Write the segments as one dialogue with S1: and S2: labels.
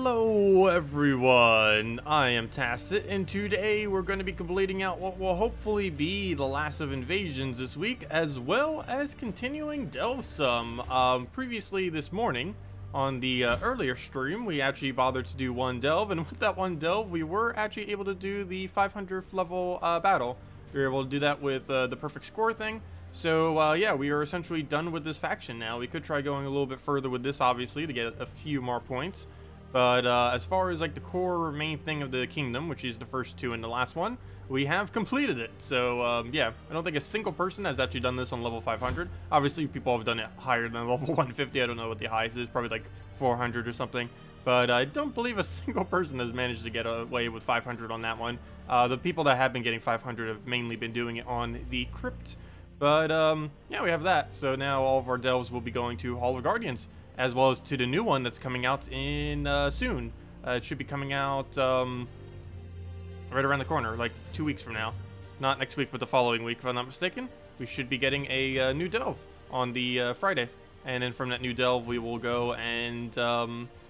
S1: Hello everyone, I am Tacet, and today we're going to be completing out what will hopefully be the last of invasions this week, as well as continuing delve some. Previously this morning, on the earlier stream, we actually bothered to do one delve, and with that one delve, we were actually able to do the 500th level battle. We were able to do that with the perfect score thing. So yeah, we are essentially done with this faction now. We could try going a little bit further with this, obviously, to get a few more points. But as far as like the core main thing of the kingdom, which is the first two and the last one, we have completed it. So yeah, I don't think a single person has actually done this on level 500. Obviously, people have done it higher than level 150. I don't know what the highest is, probably like 400 or something. But I don't believe a single person has managed to get away with 500 on that one. The people that have been getting 500 have mainly been doing it on the crypt. But, yeah, we have that. So now all of our delves will be going to Hall of Guardians, as well as to the new one that's coming out in, soon. It should be coming out, right around the corner, like 2 weeks from now. Not next week, but the following week, if I'm not mistaken. We should be getting a new delve on the Friday. And then from that new delve, we will go and,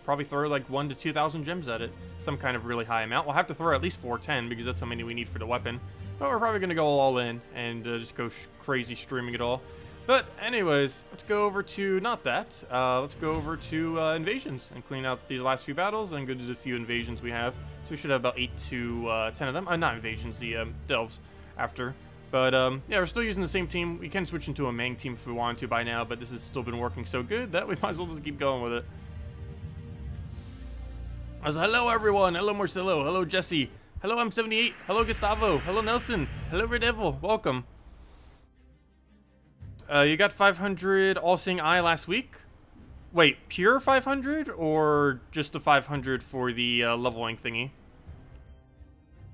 S1: probably throw like 1,000 to 2,000 gems at it. Some kind of really high amount. We'll have to throw at least 410, because that's how many we need for the weapon. But we're probably going to go all in and just go crazy streaming it all. But anyways, let's go over to, not that, let's go over to invasions and clean out these last few battles and go to the few invasions we have. So we should have about 8 to 10 of them. Not invasions, the delves after. But yeah, we're still using the same team. We can switch into a main team if we wanted to by now, but this has still been working so good that we might as well just keep going with it. Hello everyone, hello Marcelo, hello Jesse. Hello, M78. Hello, Gustavo. Hello, Nelson. Hello, Red Devil. Welcome. You got 500 All-Seeing Eye last week? Wait, pure 500? Or just the 500 for the leveling thingy?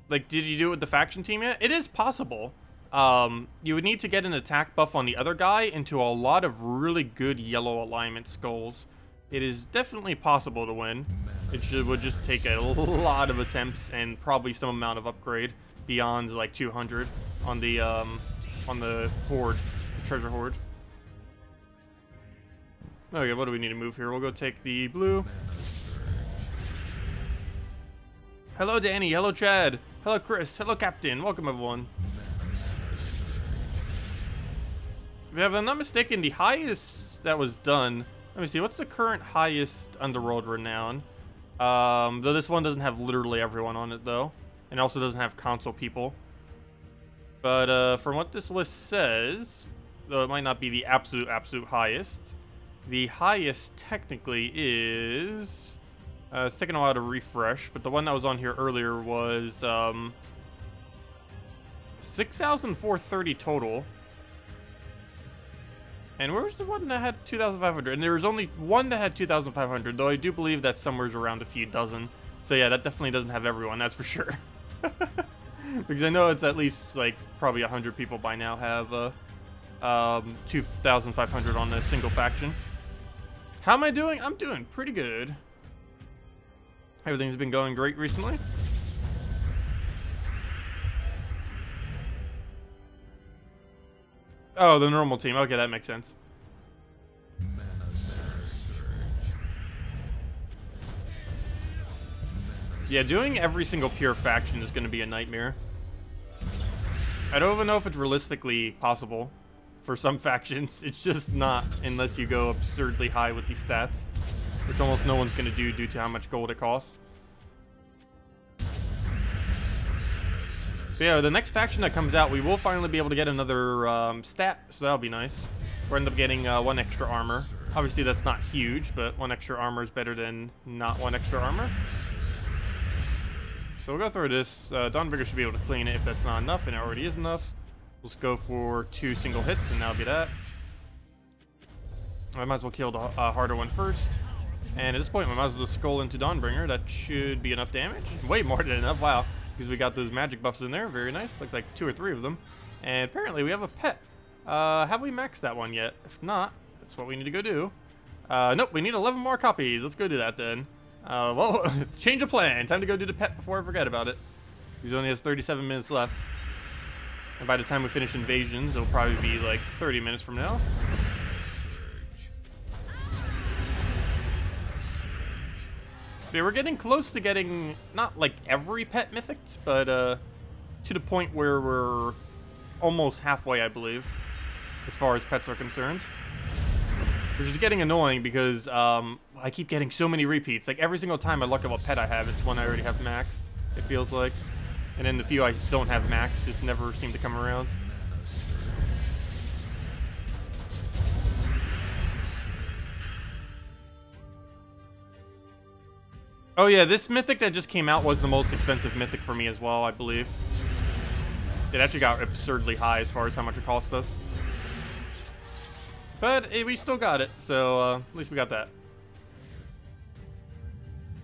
S1: Like, did you do it with the faction team yet? It is possible. You would need to get an attack buff on the other guy into a lot of really good yellow alignment skulls. It is definitely possible to win. It would just take a lot of attempts and probably some amount of upgrade beyond like 200 on the horde, the treasure horde. Okay, what do we need to move here? We'll go take the blue. Hello, Danny. Hello, Chad. Hello, Chris. Hello, Captain. Welcome, everyone. If I'm not mistaken, the highest that was done. Let me see, what's the current highest Underworld renown? Though this one doesn't have literally everyone on it, though. And also doesn't have console people. But, from what this list says, though it might not be the absolute highest, the highest technically is... it's taking a while to refresh, but the one that was on here earlier was, 6,430 total. And where was the one that had 2,500? And there was only one that had 2,500, though I do believe that somewhere's around a few dozen. So yeah, that definitely doesn't have everyone, that's for sure. Because I know it's at least, like, probably 100 people by now have 2,500 on a single faction. How am I doing? I'm doing pretty good. Everything's been going great recently. Oh, the normal team. Okay, that makes sense. Yeah, doing every single pure faction is going to be a nightmare. I don't even know if it's realistically possible for some factions. It's just not, unless you go absurdly high with these stats, which almost no one's going to do due to how much gold it costs. So yeah, the next faction that comes out, we will finally be able to get another stat, so that'll be nice. We'll end up getting 1 extra armor. Obviously, that's not huge, but 1 extra armor is better than not 1 extra armor. So we'll go through this. Dawnbreaker should be able to clean it if that's not enough, and it already is enough. We'll just go for 2 single hits, and that'll be that. I might as well kill the harder one first. And at this point, we might as well just skull into Dawnbringer. That should be enough damage. Way more than enough, wow. Because we got those magic buffs in there. Very nice. Looks like 2 or 3 of them. And apparently we have a pet. Have we maxed that one yet? If not, that's what we need to go do. Nope, we need 11 more copies. Let's go do that then. Well, change of plan. Time to go do the pet before I forget about it. He only has 37 minutes left. And by the time we finish invasions, it'll probably be like 30 minutes from now. Yeah, we're getting close to getting, not like every pet mythic, but to the point where we're almost halfway, I believe, as far as pets are concerned. Which is getting annoying because I keep getting so many repeats. Like every single time I look at what pet I have, it's one I already have maxed, it feels like. And then the few I don't have maxed just never seem to come around. Oh yeah, this mythic that just came out was the most expensive mythic for me as well, I believe. It actually got absurdly high as far as how much it cost us. But we still got it, so at least we got that.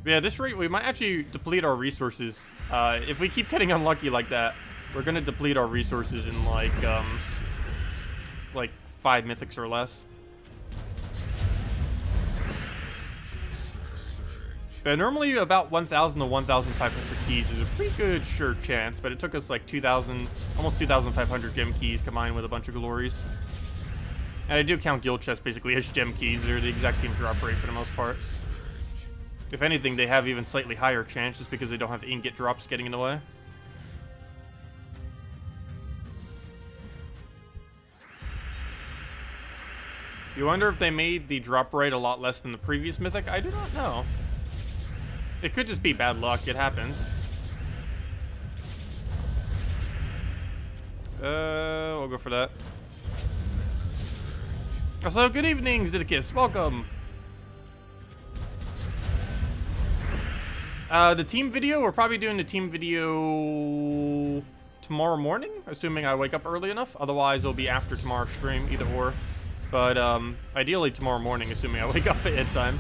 S1: But yeah, this rate, we might actually deplete our resources. If we keep getting unlucky like that, we're going to deplete our resources in like 5 mythics or less. But normally about 1,000 to 1,500 keys is a pretty good sure chance, but it took us like 2,000, almost 2,500 gem keys combined with a bunch of glories. And I do count guild chests basically as gem keys. They're the exact same drop rate for the most part. If anything, they have even slightly higher chance just because they don't have ingot drops getting in the way. You wonder if they made the drop rate a lot less than the previous mythic? I do not know. It could just be bad luck. It happens. We'll go for that. Also, good evening, Zeddicus. Welcome. The team video, we're probably doing the team video tomorrow morning, assuming I wake up early enough. Otherwise, it'll be after tomorrow's stream, either or. But ideally tomorrow morning, assuming I wake up at time.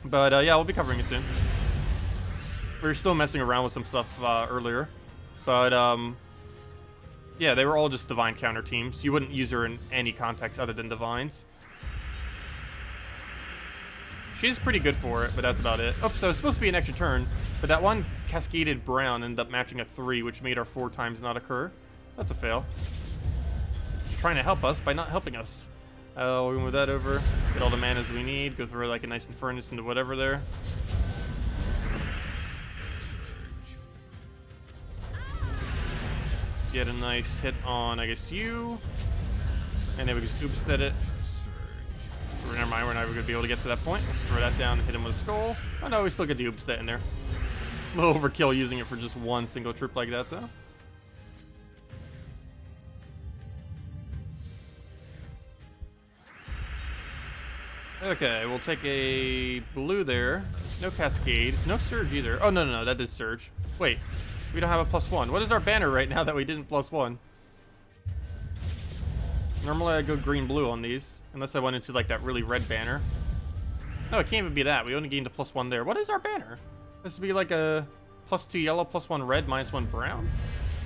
S1: But yeah, we'll be covering it soon. We were still messing around with some stuff earlier. But yeah, they were all just divine counter teams. You wouldn't use her in any context other than divines. She's pretty good for it, but that's about it. Oops, so it was supposed to be an extra turn, but that one cascaded brown ended up matching a 3, which made our 4 times not occur. That's a fail. She's trying to help us by not helping us. We'll move that over, get all the manas we need, go through like a nice Infernus into whatever there. Get a nice hit on, I guess, you. And then we can just oopstead it. Never mind, we're not going to be able to get to that point. Let's throw that down and hit him with a skull. Oh no, we still get the oopstead in there. A little overkill using it for just one single trip like that, though. Okay, we'll take a blue there. No cascade. No surge either. Oh, no, that did surge. Wait, we don't have a +1. What is our banner right now that we didn't +1? Normally I go green-blue on these, unless I went into like that really red banner. No, it can't even be that. We only gained a +1 there. What is our banner? This would be like a +2 yellow, +1 red, -1 brown.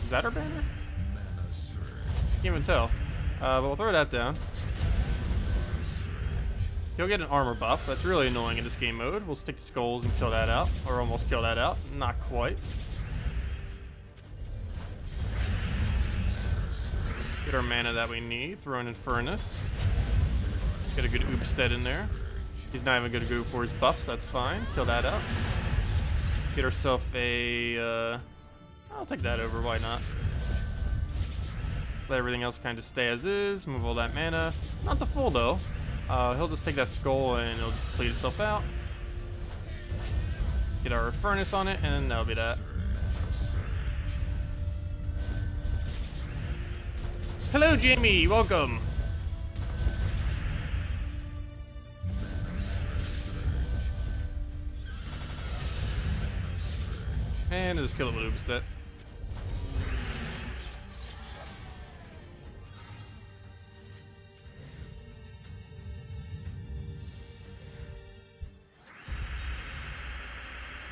S1: Is that our banner? Can't even tell. But we'll throw that down. He'll get an armor buff. That's really annoying in this game mode. We'll stick to skulls and kill that out, or almost kill that out. Not quite. Get our mana that we need. Throw an Infernus. Get a good oopstead in there. He's not even going to go for his buffs. That's fine. Kill that out. Get ourselves a... I'll take that over. Why not? Let everything else kind of stay as is. Move all that mana. Not the full, though. He'll just take that skull and it'll just complete itself out. Get our furnace on it, and that'll be that. Hello, Jamie. Welcome. And I'll just kill it with oopstead.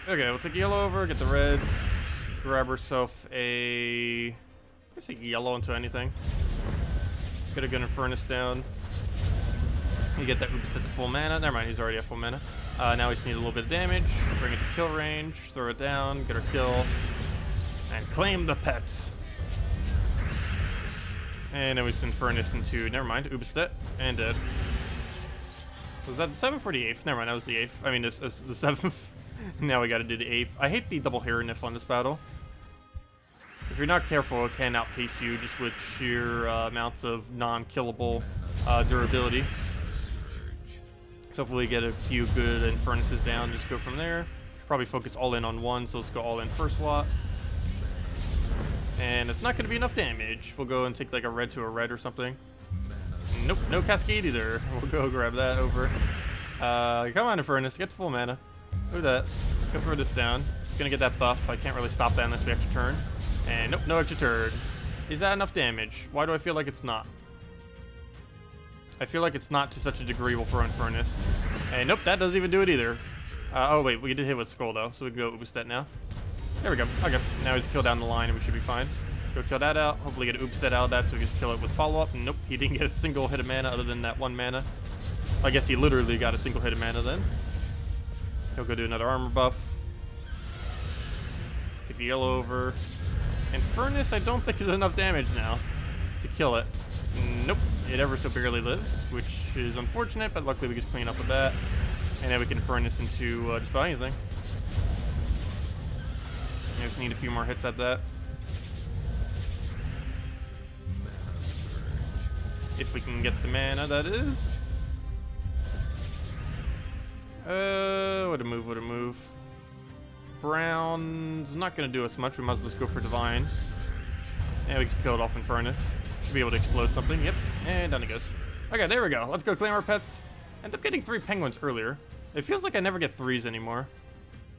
S1: Okay, we'll take yellow over, get the reds, grab herself a... I guess a yellow into anything. Get a good Infernus down. You get that oopstead to full mana. Never mind, he's already at full mana. Now we just need a little bit of damage. Bring it to kill range, throw it down, get our kill, and claim the pets. And then we just Infernus into, never mind, oopstead, and dead. Was that the 7th or the 8th? Never mind, that was the 8th. I mean, this is the 7th. Now we gotta do the 8th. I hate the double hero niff on this battle. If you're not careful, it can outpace you just with sheer amounts of non-killable durability. So hopefully get a few good Infernuses down, just go from there. Should probably focus all in on one, so let's go all in first lot. And it's not going to be enough damage. We'll go and take like a red to a red or something. Nope, no Cascade either. We'll go grab that over. Come on, Infernus, get to full mana. Do that. Go throw this down. It's going to get that buff. I can't really stop that unless we extra turn. And nope, no extra turn. Is that enough damage? Why do I feel like it's not? I feel like it's not to such a degree we'll throw Infernus. And nope, that doesn't even do it either. Oh wait, we did hit with Skull though, so we can go Oops that now. There we go. Okay, now we just kill down the line and we should be fine. Go kill that out. Hopefully get Oops that out of that so we can just kill it with follow-up. Nope, he didn't get a single hit of mana other than that 1 mana. I guess he literally got a single hit of mana then. He'll go do another armor buff. Take the yellow over. Infernus, I don't think is enough damage now to kill it. Nope, it ever so barely lives, which is unfortunate, but luckily we just clean up with that. And then we can Infernus into just about anything. I just need a few more hits at that. If we can get the mana, that is. What a move. Brown's not going to do us much. We might as well just go for Divine. And we just kill it off Infernus. Should be able to explode something. Yep. And down it goes. Okay, there we go. Let's go claim our pets. Ended up getting 3 penguins earlier. It feels like I never get 3s anymore.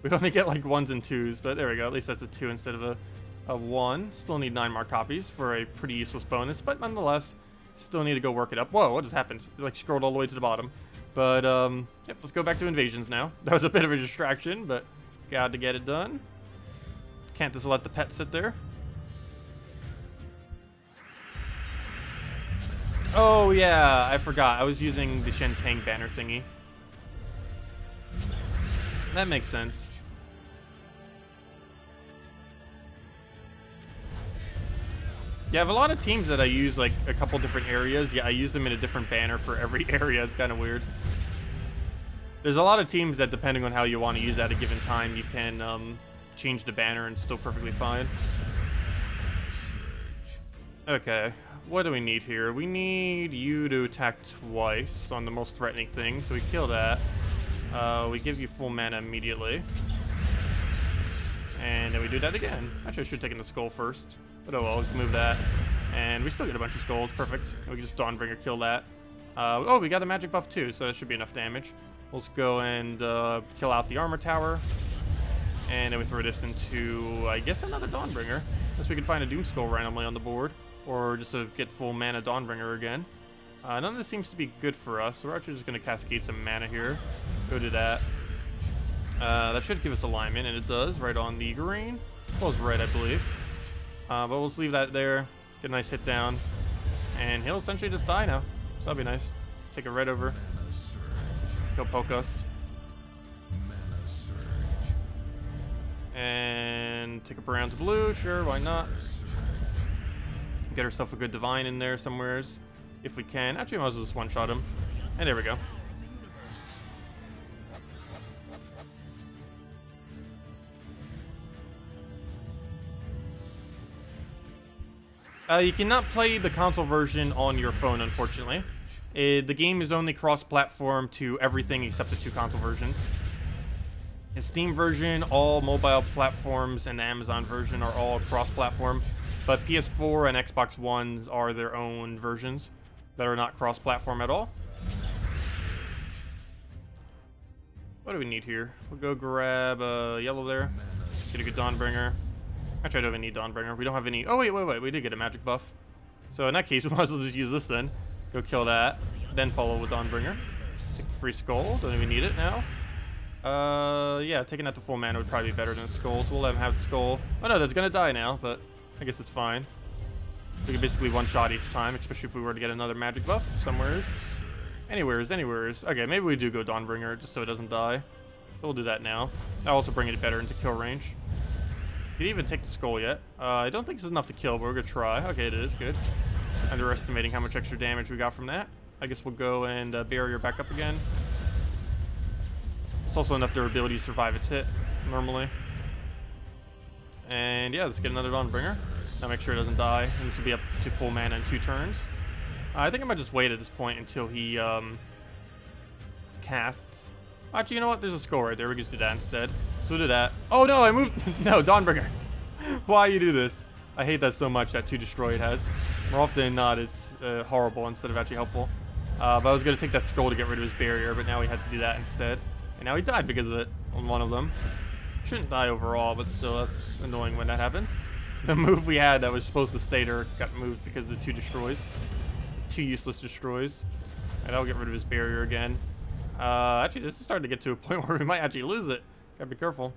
S1: We only get like 1s and 2s, but there we go. At least that's a 2 instead of a 1. Still need 9 more copies for a pretty useless bonus, but nonetheless, still need to go work it up. Whoa, what just happened? It like scrolled all the way to the bottom. But, yep, let's go back to invasions now. That was a bit of a distraction, but got to get it done. Can't just let the pet sit there. Oh, yeah, I forgot. I was using the Shentang banner thingy. That makes sense. Yeah, I have a lot of teams that I use like a couple different areas. Yeah, I use them in a different banner for every area. It's kind of weird. There's a lot of teams that, depending on how you want to use at a given time, you can change the banner and still perfectly fine. Okay, what do we need here? We need you to attack twice on the most threatening thing, so we kill that. We give you full mana immediately. And then we do that again. Actually, I should have taken the skull first. But oh well, we can move that. And we still get a bunch of skulls. Perfect. We can just Dawnbringer kill that. Oh, we got a magic buff too, so that should be enough damage. We'll just go and kill out the armor tower. And then we throw this into, I guess, another Dawnbringer. Unless we can find a Doom Skull randomly on the board. Or just to get full mana Dawnbringer again. None of this seems to be good for us, so we're actually just going to cascade some mana here. Go do that. That should give us alignment, and it does, right on the green. Well, it's red, I believe. But we'll just leave that there. Get a nice hit down. And he'll essentially just die now. So that'll be nice. Take a red over. He'll poke us. And take a brown to blue. Sure, why not? Get ourselves a good divine in there somewheres. If we can. Actually, I might as well just one-shot him. And there we go. You cannot play the console version on your phone, unfortunately. The game is only cross-platform to everything except the 2 console versions. The Steam version, all mobile platforms, and the Amazon version are all cross-platform. But PS4 and Xbox Ones are their own versions that are not cross-platform at all. What do we need here? We'll go grab a yellow there. Get a good Dawnbringer. Actually, I don't even need Dawnbringer. We don't have any... Oh, wait. We did get a magic buff. So in that case, we might as well just use this then. Go kill that. Then follow with Dawnbringer. Take the free skull. Don't even need it now. Yeah, taking that to full mana would probably be better than a skull. So we'll let him have the skull. Oh, no, that's going to die now, but I guess it's fine. We can basically one-shot each time, especially if we were to get another magic buff somewheres. Anywheres. Okay, maybe we do go Dawnbringer just so it doesn't die. So we'll do that now. I'll also bring it better into kill range. Did he even take the skull yet? I don't think this is enough to kill, but we're gonna try. Okay, it is. Good. Underestimating how much extra damage we got from that. I guess we'll go and barrier back up again. It's also enough durability to survive its hit, normally. And yeah, let's get another Dawnbringer. Now make sure it doesn't die. And this will be up to full mana in 2 turns. I think I might just wait at this point until he casts. Actually, you know what? There's a skull right there. We can just do that instead. So we'll do that. Oh no, I moved. No, Dawnbringer. Why you do this? I hate that so much, that 2 destroy it has. More often than not, it's horrible instead of actually helpful. But I was going to take that skull to get rid of his barrier, but now we had to do that instead. And now he died because of it on one of them. Shouldn't die overall, but still, that's annoying when that happens. The move we had that was supposed to stay there got moved because of the 2 destroys. 2 useless destroys. And I'll get rid of his barrier again. Actually, this is starting to get to a point where we might actually lose it. Gotta be careful.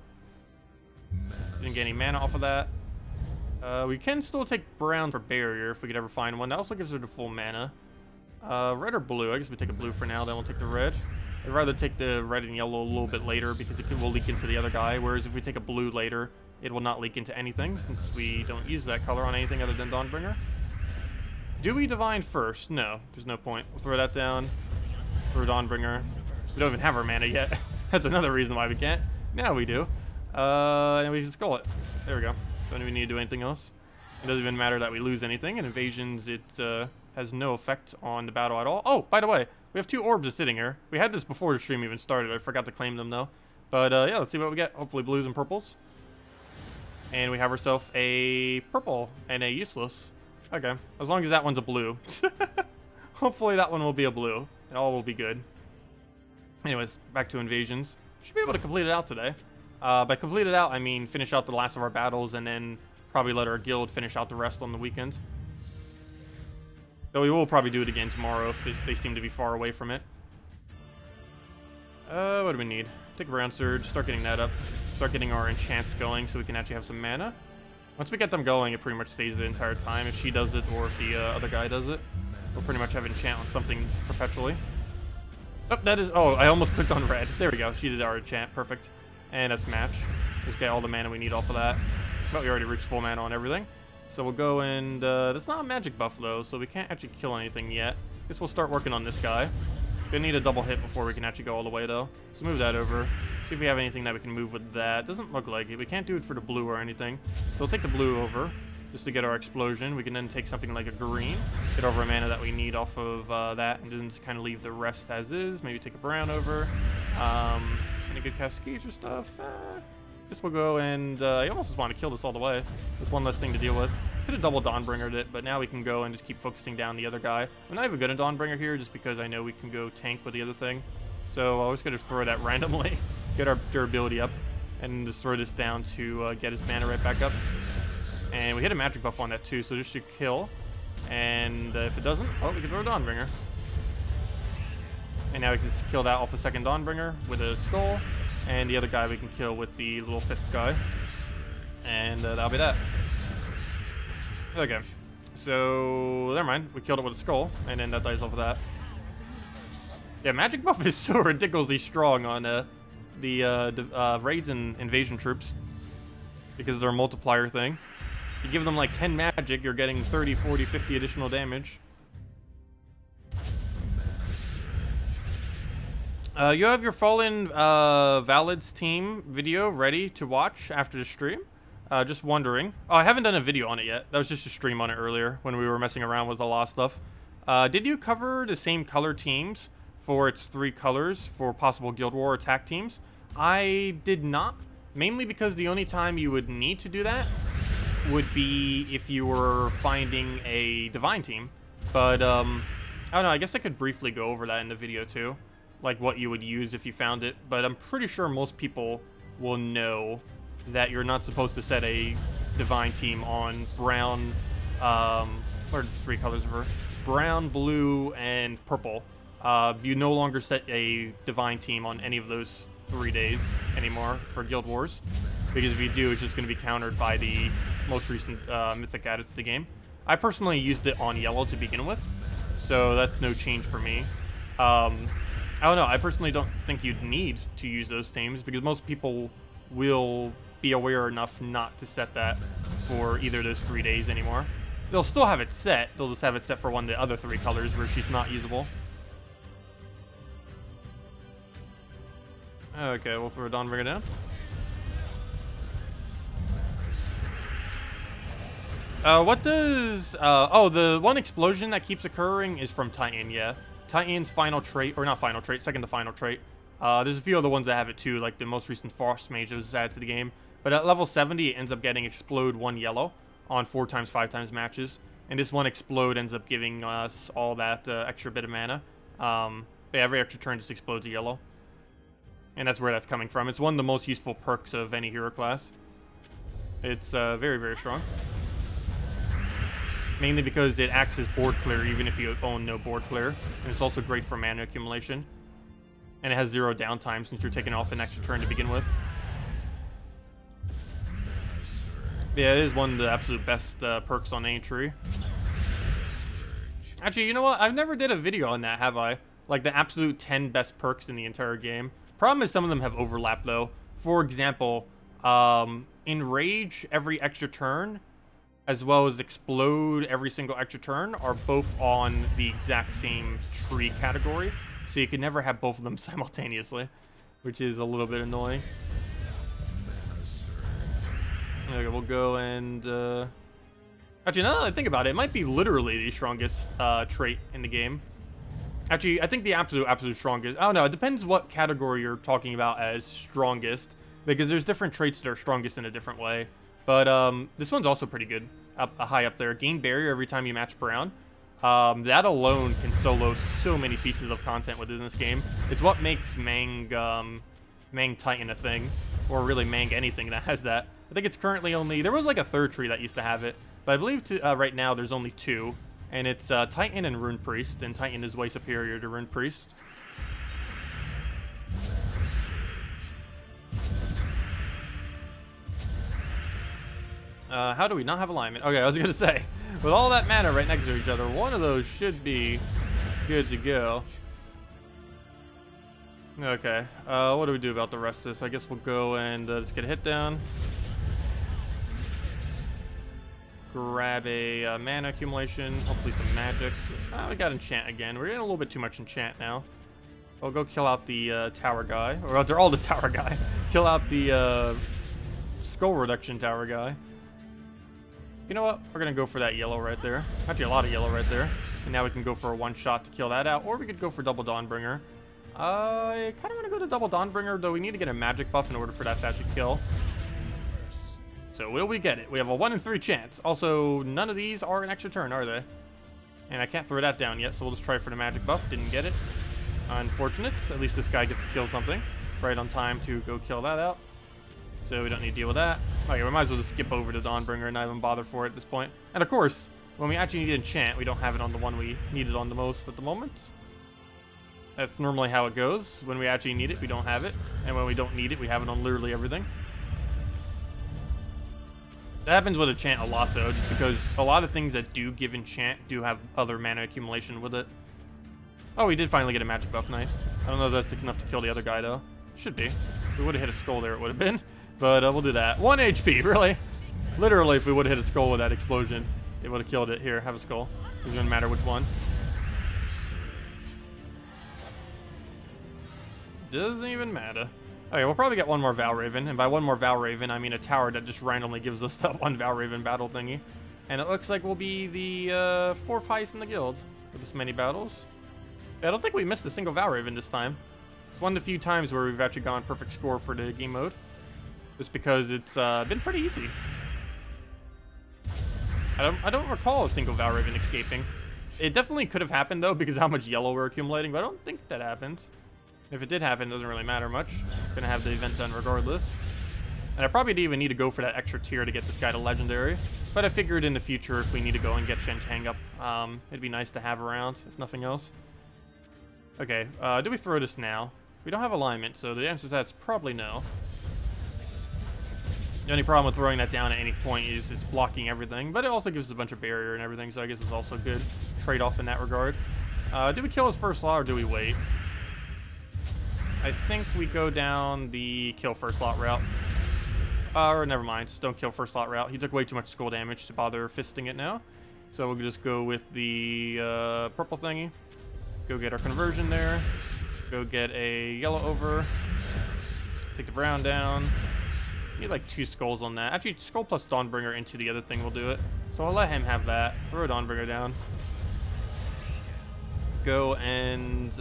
S1: Didn't get any mana off of that. We can still take brown for barrier if we could ever find one. That also gives her the full mana. Red or blue? I guess we take a blue for now, then we'll take the red. I'd rather take the red and yellow a little bit later because it will leak into the other guy, whereas if we take a blue later, it will not leak into anything since we don't use that color on anything other than Dawnbringer. Do we divine first? No, there's no point. We'll throw that down. Throw Dawnbringer. We don't even have our mana yet. That's another reason why we can't. Now we do. And we just skull it. There we go. Don't even need to do anything else. It doesn't even matter that we lose anything. In invasions, it has no effect on the battle at all. Oh, by the way, we have 2 orbs just sitting here. We had this before the stream even started. I forgot to claim them, though. But, yeah, let's see what we get. Hopefully blues and purples. And we have ourselves a purple and a useless. Okay, as long as that one's a blue. Hopefully that one will be a blue. And all will be good. Anyways, back to invasions. Should be able to complete it out today. By complete it out, I mean finish out the last of our battles and then probably let our guild finish out the rest on the weekend. Though we will probably do it again tomorrow if they seem to be far away from it. What do we need? Take a brown surge, start getting that up. Start getting our enchants going so we can actually have some mana. Once we get them going, it pretty much stays the entire time. If she does it or if the other guy does it, we'll pretty much have enchant on something perpetually. Oh, that is... Oh, I almost clicked on red. There we go. She did our enchant. Perfect. And that's match. Just get all the mana we need off of that. But we already reached full mana on everything. So we'll go and... that's not a magic buff, though, so we can't actually kill anything yet. Guess we'll start working on this guy. Gonna need a double hit before we can actually go all the way, though. So move that over. See if we have anything that we can move with that. Doesn't look like it. We can't do it for the blue or anything. So we'll take the blue over just to get our explosion. We can then take something like a green. Get over a mana that we need off of that. And then just kind of leave the rest as is. Maybe take a brown over. Any good cascades or stuff? Guess we'll go and... I almost just want to kill this all the way. There's one less thing to deal with. Could have double Dawnbringered it, but now we can go and just keep focusing down the other guy. I'm not even going to Dawnbringer here just because I know we can go tank with the other thing. So I was going to throw that randomly, get our durability up, and just throw this down to get his mana right back up. And we hit a magic buff on that too, so this should kill. And if it doesn't, oh, we can throw a Dawnbringer. And now we can just kill that off a second Dawnbringer with a skull. And the other guy we can kill with the little fist guy. And that'll be that. Okay, so never mind. We killed it with a skull, and then that dies off of that. Yeah, magic buff is so ridiculously strong on the raids and invasion troops because of their multiplier thing. You give them like 10 magic, you're getting 30, 40, 50 additional damage. You have your Fallen Valids team video ready to watch after the stream. Just wondering. Oh, I haven't done a video on it yet. That was just a stream on it earlier when we were messing around with a lot of stuff. Did you cover the same color teams for its 3 colors for possible Guild War attack teams? I did not. Mainly because the only time you would need to do that would be if you were finding a Divine team. But, I don't know. I guess I could briefly go over that in the video too. Like what you would use if you found it. But I'm pretty sure most people will know that you're not supposed to set a Divine team on brown, what are the 3 colors of her? Brown, blue, and purple. You no longer set a Divine team on any of those 3 days anymore for Guild Wars. Because if you do, it's just going to be countered by the most recent Mythic added to the game. I personally used it on yellow to begin with, so that's no change for me. I don't know, I personally don't think you'd need to use those teams because most people will be aware enough not to set that for either of those 3 days anymore. They'll still have it set, they'll just have it set for one of the other 3 colors where she's not usable. Okay, we'll throw Dawnbringer down. What does... oh, the one explosion that keeps occurring is from Titan, yeah. Titan's final trait, or not final trait, second to final trait. There's a few other ones that have it too, like the most recent Frost Mage that was added to the game. But at level 70, it ends up getting Explode 1 yellow on 4x, 5x matches. And this one Explode ends up giving us all that extra bit of mana. Every extra turn just explodes a yellow. And that's where that's coming from. It's one of the most useful perks of any hero class. It's very, very strong. Mainly because it acts as board clear even if you own no board clear. And it's also great for mana accumulation. And it has 0 downtime since you're taking off an extra turn to begin with. Yeah, it is one of the absolute best perks on any tree. Actually, you know what? I've never did a video on that, have I? Like the absolute 10 best perks in the entire game. Problem is some of them have overlap though. For example, Enrage every extra turn, as well as Explode every single extra turn, are both on the exact same tree category. So you can never have both of them simultaneously, which is a little bit annoying. Okay, we'll go and... Actually, now that I think about it, it might be literally the strongest trait in the game. Actually, I think the absolute strongest... I don't know, it depends what category you're talking about as strongest, because there's different traits that are strongest in a different way. But this one's also pretty good, high up there. Gain barrier every time you match Brown. That alone can solo so many pieces of content within this game. It's what makes Mang Titan a thing, or really Mang anything that has that. I think it's currently only... There was like a third tree that used to have it, but I believe right now there's only 2. And it's Titan and Rune Priest, and Titan is way superior to Rune Priest. How do we not have alignment? Okay, I was gonna say, with all that mana right next to each other, one of those should be good to go. Okay, what do we do about the rest of this? I guess we'll go and just get a hit down. Grab a mana accumulation, hopefully some magic. We got enchant again. We're getting a little bit too much enchant now. I'll go kill out the tower guy, or they're all the tower guy. Kill out the skull reduction tower guy. You know what? We're gonna go for that yellow right there. Actually, a lot of yellow right there. And now we can go for a one shot to kill that out, or we could go for double Dawnbringer. I kind of want to go to double Dawnbringer, though we need to get a magic buff in order for that to actually kill. So will we get it? We have a 1 in 3 chance. Also, none of these are an extra turn, are they? And I can't throw that down yet, so we'll just try for the magic buff. Didn't get it. Unfortunate. At least this guy gets to kill something right on time to go kill that out. So we don't need to deal with that. Okay, we might as well just skip over to Dawnbringer and not even bother for it at this point. And of course, when we actually need to enchant, we don't have it on the one we need it on the most at the moment. That's normally how it goes. When we actually need it, we don't have it. And when we don't need it, we have it on literally everything. That happens with enchant a lot, though, just because a lot of things that do give enchant do have other mana accumulation with it. Oh, we did finally get a magic buff. Nice. I don't know if that's enough to kill the other guy, though. Should be. If we would have hit a skull there, it would have been. But we'll do that. 1 HP, really? Literally, if we would have hit a skull with that explosion, it would have killed it. Here, have a skull. It doesn't matter which one. Doesn't even matter. Okay, we'll probably get one more Valraven, and by one more Valraven, I mean a tower that just randomly gives us that one Valraven battle thingy. And it looks like we'll be the 4th highest in the guild with this many battles. I don't think we missed a single Valraven this time. It's one of the few times where we've actually gone perfect score for the game mode. Just because it's been pretty easy. I don't recall a single Valraven escaping. It definitely could have happened, though, because of how much yellow we're accumulating, but I don't think that happened. If it did happen, it doesn't really matter much. Gonna have the event done regardless. And I probably didn't even need to go for that extra tier to get this guy to legendary. But I figured in the future, if we need to go and get Shentang up, it'd be nice to have around, if nothing else. Okay, do we throw this now? We don't have alignment, so the answer to that's probably no. The only problem with throwing that down at any point is it's blocking everything, but it also gives us a bunch of barrier and everything, so I guess it's also a good trade-off in that regard. Do we kill his first slot, or do we wait? I think we go down the kill first slot route. Or never mind, don't kill first slot route. He took way too much skull damage to bother fisting it now. So we'll just go with the purple thingy. Go get our conversion there. Go get a yellow over. Take the brown down. Need like 2 skulls on that. Actually, skull plus Dawnbringer into the other thing will do it. So I'll let him have that. Throw Dawnbringer down. Go and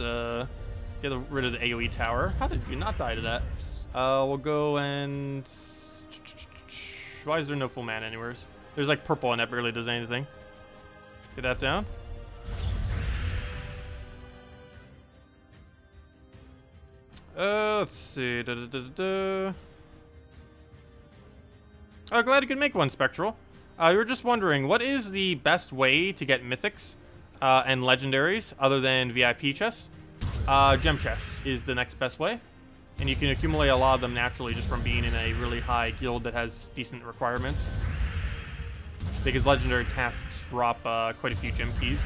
S1: get rid of the AoE tower. How did you not die to that? We'll go and... Why is there no full mana anywhere? There's like purple and that barely does anything. Get that down. Let's see. Oh, glad you could make one, Spectral. We were just wondering, what is the best way to get mythics and legendaries other than VIP chests? Gem chests is the next best way. And you can accumulate a lot of them naturally just from being in a really high guild that has decent requirements. Because legendary tasks drop quite a few gem keys.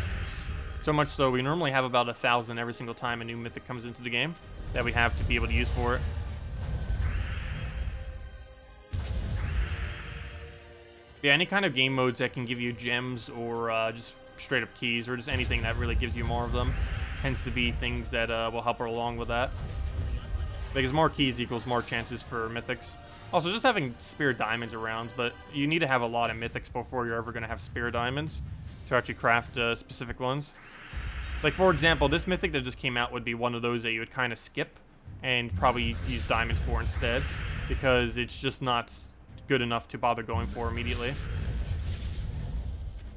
S1: So much so, we normally have about 1,000 every single time a new mythic comes into the game that we have to be able to use for it. Yeah, any kind of game modes that can give you gems or just straight up keys or just anything that really gives you more of them tends to be things that will help her along with that. Because more keys equals more chances for mythics. Also, just having spear diamonds around, but you need to have a lot of mythics before you're ever going to have spear diamonds to actually craft specific ones. Like, for example, this mythic that just came out would be one of those that you would kind of skip and probably use diamonds for instead, because it's just not good enough to bother going for immediately.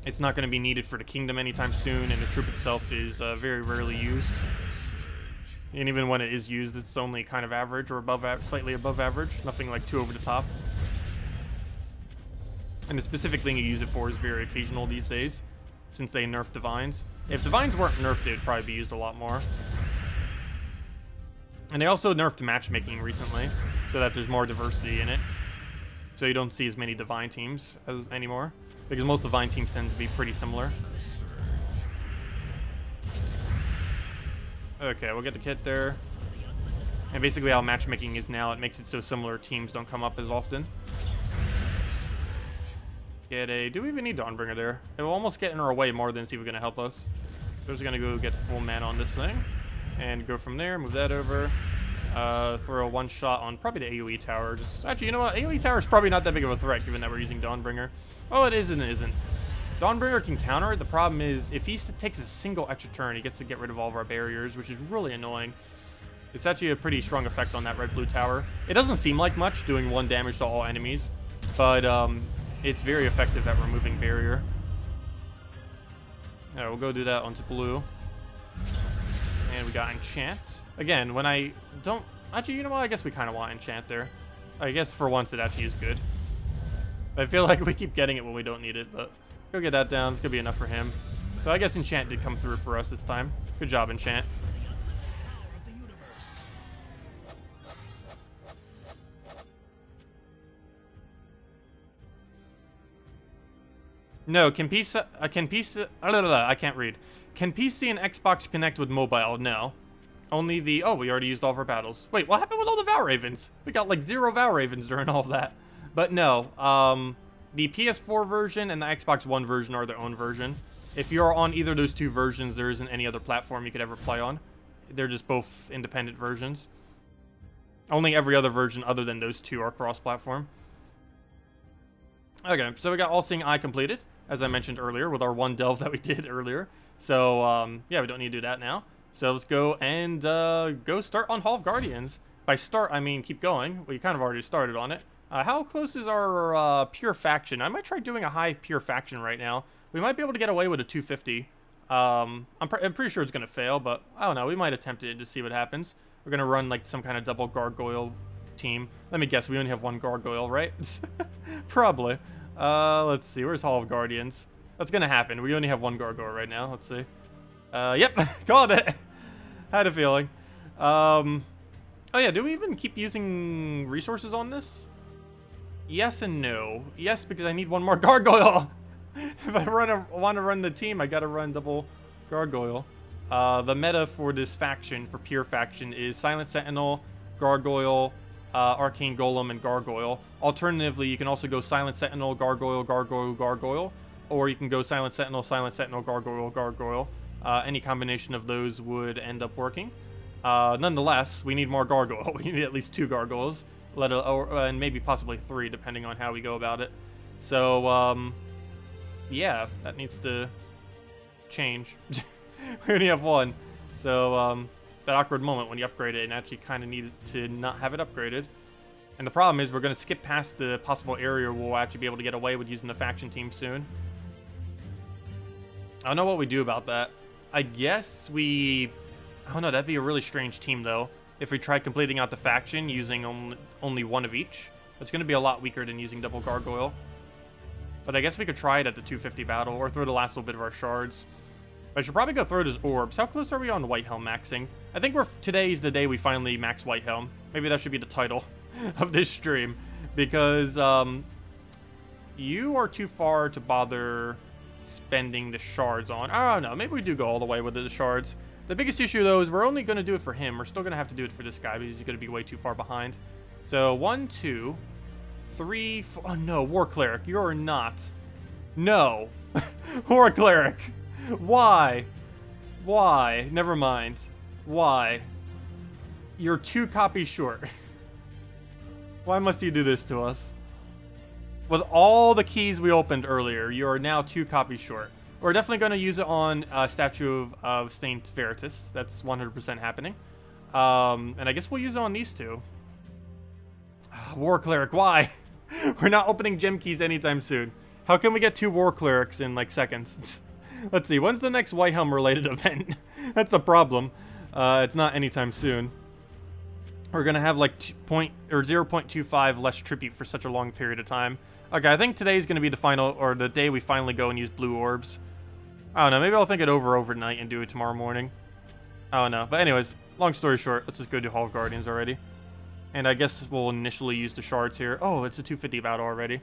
S1: It's not going to be needed for the kingdom anytime soon, and the troop itself is very rarely used. And even when it is used, it's only kind of average or above, slightly above average. Nothing like too over the top. And the specific thing you use it for is very occasional these days, since they nerfed divines. If divines weren't nerfed, it would probably be used a lot more. And they also nerfed matchmaking recently, so that there's more diversity in it. So you don't see as many divine teams anymore, because most divine teams tend to be pretty similar. Okay, we'll get the kit there. And basically how matchmaking is now, it makes it so similar teams don't come up as often. Do we even need Dawnbringer there? It will almost get in our way more than it's even going to help us. So we're just going to go get full mana on this thing. And go from there, move that over. For a one-shot on probably the AoE tower. Actually, you know what? AoE tower is probably not that big of a threat, given that we're using Dawnbringer. Oh, it is and it isn't. Dawnbringer can counter it. The problem is, if he takes a single extra turn, he gets to get rid of all of our barriers, which is really annoying. It's actually a pretty strong effect on that red-blue tower. It doesn't seem like much, doing 1 damage to all enemies, but it's very effective at removing barrier. Alright, we'll go do that onto blue. And we got enchant. Again, when I don't... Actually, you know what? I guess we kind of want enchant there. I guess for once it actually is good. I feel like we keep getting it when we don't need it, but... Go get that down. It's going to be enough for him. So I guess enchant did come through for us this time. Good job, enchant. No, can PC... I can't read. Can PC and Xbox connect with mobile? No. Only the... Oh, we already used all of our battles. Wait, what happened with all the Vow Ravens? We got like 0 Vow Ravens during all of that. But no, the PS4 version and the Xbox One version are their own version. If you're on either of those 2 versions, there isn't any other platform you could ever play on. They're just both independent versions. Only every other version other than those 2 are cross-platform. Okay, so we got All Seeing Eye completed, as I mentioned earlier, with our 1 delve that we did earlier. So, yeah, we don't need to do that now. So let's go and go start on Hall of Guardians. By start, I mean keep going. We kind of already started on it. How close is our pure faction? I might try doing a high pure faction right now. We might be able to get away with a 250. I'm pretty sure it's going to fail, but I don't know. We might attempt it to see what happens. We're going to run like some kind of double gargoyle team. Let me guess. We only have 1 gargoyle, right? Probably. Let's see. Where's Hall of Guardians? That's going to happen. We only have 1 gargoyle right now. Let's see. Yep. Called it. Had a feeling. Oh, yeah. Do we even keep using resources on this? Yes and no. Yes, because I need 1 more gargoyle. If I want to run the team, I gotta run double gargoyle. The meta for this faction, for pure faction, is Silent Sentinel, Gargoyle, Arcane Golem, and Gargoyle. Alternatively, you can also go Silent Sentinel, Gargoyle, Gargoyle, Gargoyle, or you can go Silent Sentinel, Gargoyle, Gargoyle. Any combination of those would end up working. Nonetheless, we need more gargoyle. We need at least 2 gargoyles, and maybe possibly 3, depending on how we go about it. So, yeah, that needs to change. We only have 1. So, that awkward moment when you upgrade it and actually kind of needed to not have it upgraded. And the problem is we're going to skip past the possible area where we'll actually be able to get away with using the faction team soon. I don't know what we do about that. I guess we... I don't know, that'd be a really strange team, though. If we try completing out the faction using only 1 of each. It's going to be a lot weaker than using double gargoyle. But I guess we could try it at the 250 battle, or throw the last little bit of our shards. But I should probably go throw those orbs. How close are we on White Helm maxing? I think today's the day we finally max White Helm. Maybe that should be the title of this stream. Because, you are too far to bother spending the shards on. I don't know, maybe we do go all the way with the shards. The biggest issue, though, is we're only going to do it for him. We're still going to have to do it for this guy because he's going to be way too far behind. So, 1, 2, 3, 4... Oh, no, War Cleric. You're not. No. War Cleric. Why? Why? Never mind. Why? You're 2 copies short. Why must you do this to us? With all the keys we opened earlier, you are now 2 copies short. We're definitely going to use it on Statue of Saint Veritas. That's 100% happening. And I guess we'll use it on these 2. War Cleric, why? We're not opening gem keys anytime soon. How can we get 2 War Clerics in, like, seconds? Let's see, when's the next White Helm related event? That's the problem. It's not anytime soon. We're going to have, like, 0.25 less tribute for such a long period of time. Okay, I think today's going to be the final, or the day we finally go and use blue orbs. I don't know, maybe I'll think it over overnight and do it tomorrow morning. I don't know. But anyways, long story short, let's just go do Hall of Guardians already. And I guess we'll initially use the shards here. Oh, it's a 250 battle already.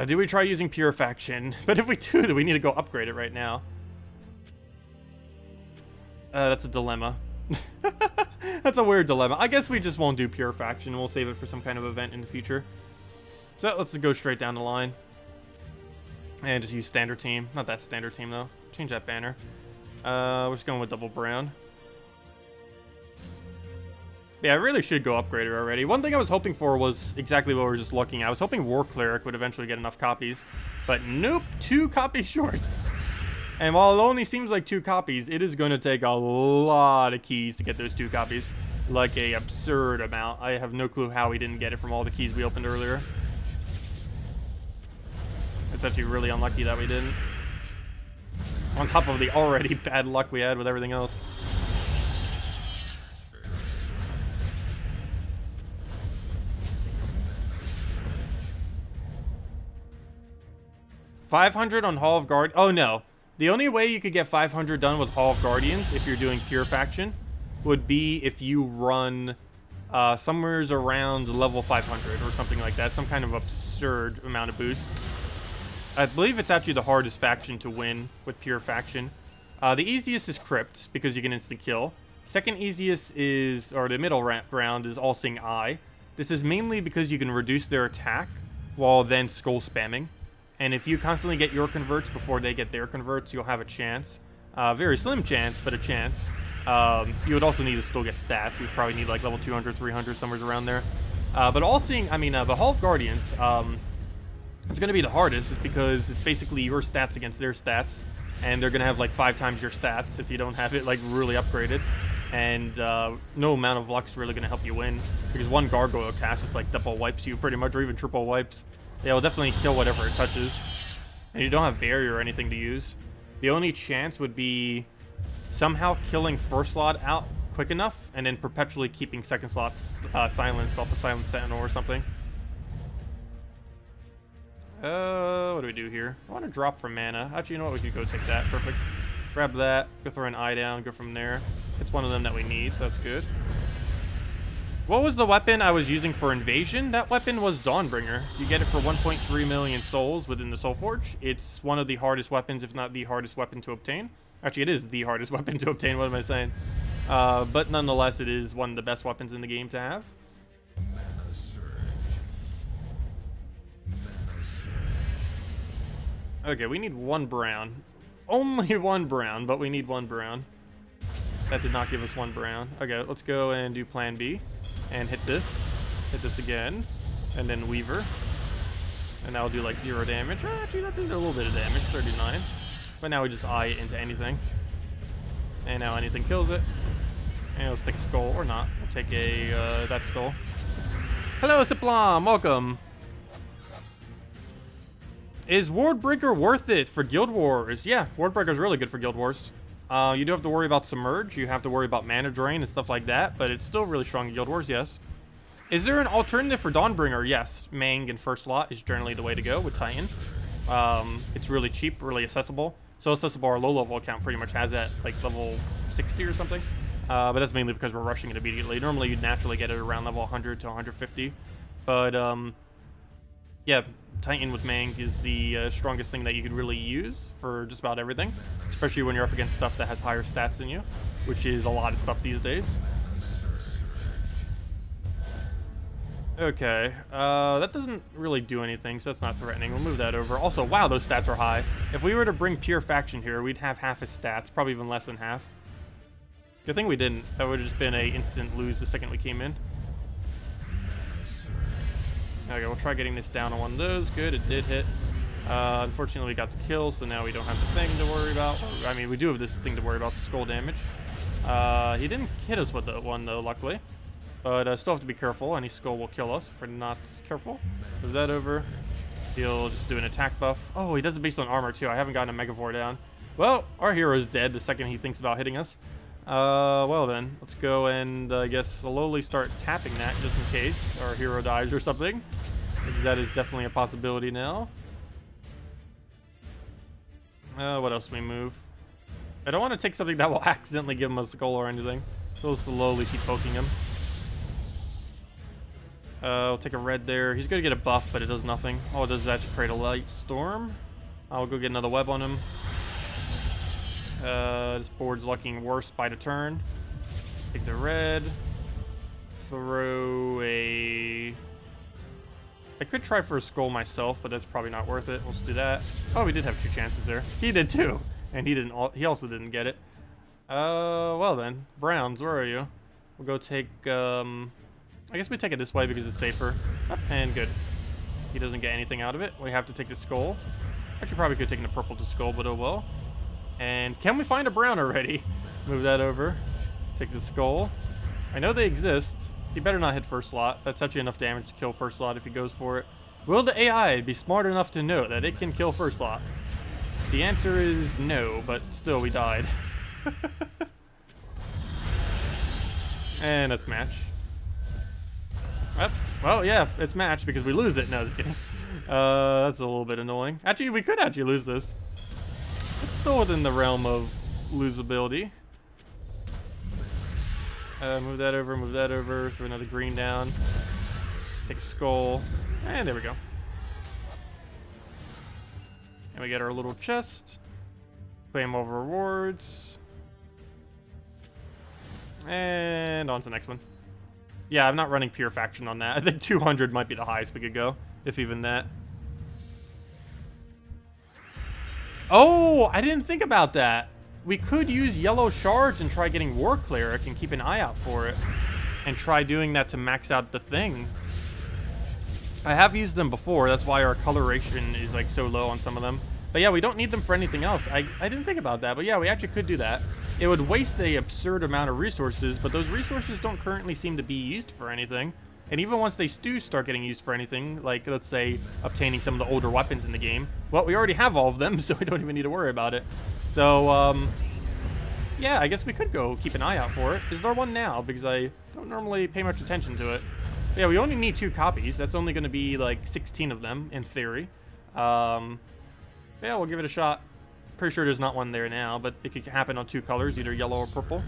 S1: Do we try using Purifaction? But if we do we need to go upgrade it right now? That's a dilemma. That's a weird dilemma. I guess we just won't do Purifaction. We'll save it for some kind of event in the future. So let's go straight down the line. And just use standard team. Not that standard team, though. Change that banner. We're just going with double brown. Yeah, I really should go upgrade it already. One thing I was hoping for was exactly what we were just looking at. I was hoping War Cleric would eventually get enough copies. But nope, 2 copies short. And while it only seems like 2 copies, it is going to take a lot of keys to get those 2 copies. Like a absurd amount. I have no clue how we didn't get it from all the keys we opened earlier. It's actually really unlucky that we didn't. On top of the already bad luck we had with everything else. $500 on Hall of Guard. Oh no. The only way you could get 500 done with Hall of Guardians, if you're doing Purifaction, would be if you run somewhere around level 500 or something like that. Some kind of absurd amount of boost. I believe it's actually the hardest faction to win with Purifaction. The easiest is Crypt, because you can instant kill. Second easiest is, or the middle round, is All-Seeing Eye. This is mainly because you can reduce their attack while then skull spamming. And if you constantly get your converts before they get their converts, you'll have a chance. Very slim chance, but a chance. You would also need to still get stats. You'd probably need like level 200, 300, somewhere around there. But All-Seeing, the Hall of Guardians, it's going to be the hardest because it's basically your stats against their stats. And they're going to have like 5 times your stats if you don't have it like really upgraded. And no amount of luck's really going to help you win. Because one gargoyle cast just like double wipes you pretty much, or even triple wipes. Yeah, it'll definitely kill whatever it touches. And you don't have barrier or anything to use. The only chance would be somehow killing first slot out quick enough, and then perpetually keeping second slots silenced off a Silent Sentinel or something. What do we do here? I want to drop for mana. Actually, you know what? We could go take that. Perfect. Grab that. Go throw an eye down. Go from there. It's one of them that we need, so that's good. What was the weapon I was using for Invasion? That weapon was Dawnbringer. You get it for 1.3 million souls within the Soulforge. It's one of the hardest weapons, if not the hardest weapon to obtain. Actually, it is the hardest weapon to obtain. What am I saying? But nonetheless, it is one of the best weapons in the game to have. Okay, we need 1 brown. Only 1 brown, but we need 1 brown. That did not give us 1 brown. Okay, let's go and do plan B. And hit this. Hit this again. And then Weaver. And that'll do like 0 damage. Actually, that did a little bit of damage, 39. But now we just eye it into anything. And now anything kills it. And let's take a skull, or not. We'll take a, that skull. Hello, Siplom, welcome. Is Wardbreaker worth it for Guild Wars? Yeah, Wardbreaker's really good for Guild Wars. You do have to worry about Submerge, you have to worry about Mana Drain and stuff like that, but it's still really strong in Guild Wars, yes. Is there an alternative for Dawnbringer? Yes, Mang in first slot is generally the way to go with Titan. It's really cheap, really accessible. So accessible, our low-level account pretty much has that, like, level 60 or something. But that's mainly because we're rushing it immediately. Normally, you'd naturally get it around level 100 to 150. But, yeah, Titan with Mang is the strongest thing that you could really use for just about everything. Especially when you're up against stuff that has higher stats than you, which is a lot of stuff these days. Okay, that doesn't really do anything, so that's not threatening. We'll move that over. Also, wow, those stats are high. If we were to bring Pure Faction here, we'd have half his stats, probably even less than half. Good thing we didn't. That would have just been an instant lose the second we came in. Okay, we'll try getting this down on one of those. Good, it did hit. Unfortunately, we got the kill, so now we don't have the thing to worry about. I mean, we do have this thing to worry about, the skull damage. He didn't hit us with the one, though, luckily. But still have to be careful. Any skull will kill us if we're not careful. Move that over. He'll just do an attack buff. Oh, he does it based on armor, too. I haven't gotten a Megavore down. Well, our hero is dead the second he thinks about hitting us. Well then, let's go and, I guess, slowly start tapping that just in case our hero dies or something. Because that is definitely a possibility now. What else can we move? I don't want to take something that will accidentally give him a skull or anything. So we'll slowly keep poking him. I'll take a red there. He's going to get a buff, but it does nothing. All it does is actually create a light storm. I'll go get another web on him. This board's looking worse by the turn. Take the red. Throw a... I could try for a skull myself, but that's probably not worth it. Let's do that. Oh, we did have 2 chances there. He did too. And he didn't. He also didn't get it. Well then. Browns, where are you? We'll go take... I guess we take it this way because it's safer. And good. He doesn't get anything out of it. We have to take the skull. Actually, probably could have taken the purple to skull, but oh well. And can we find a brown already? Move that over. Take the skull. I know they exist. He better not hit first slot. That's actually enough damage to kill first slot if he goes for it. Will the AI be smart enough to know that it can kill first slot? The answer is no, but still we died. And that's match. Well, yeah, it's match because we lose it. No, just kidding. That's a little bit annoying. Actually, we could actually lose this. It's still within the realm of losability. Move that over, throw another green down. Take a skull, and there we go. And we get our little chest. Claim over rewards. And on to the next one. Yeah, I'm not running Pure Faction on that. I think 200 might be the highest we could go, if even that. Oh, I didn't think about that. We could use yellow shards and try getting War Cleric and keep an eye out for it. And try doing that to max out the thing. I have used them before. That's why our coloration is like so low on some of them. But yeah, we don't need them for anything else. I didn't think about that. But yeah, we actually could do that. It would waste an absurd amount of resources. But those resources don't currently seem to be used for anything. And even once they do start getting used for anything, like, let's say, obtaining some of the older weapons in the game, well, we already have all of them, so we don't even need to worry about it. So, yeah, I guess we could go keep an eye out for it. Is there one now? Because I don't normally pay much attention to it. But yeah, we only need 2 copies. That's only going to be, like, 16 of them, in theory. Yeah, we'll give it a shot. Pretty sure there's not one there now, but it could happen on 2 colors, either yellow or purple.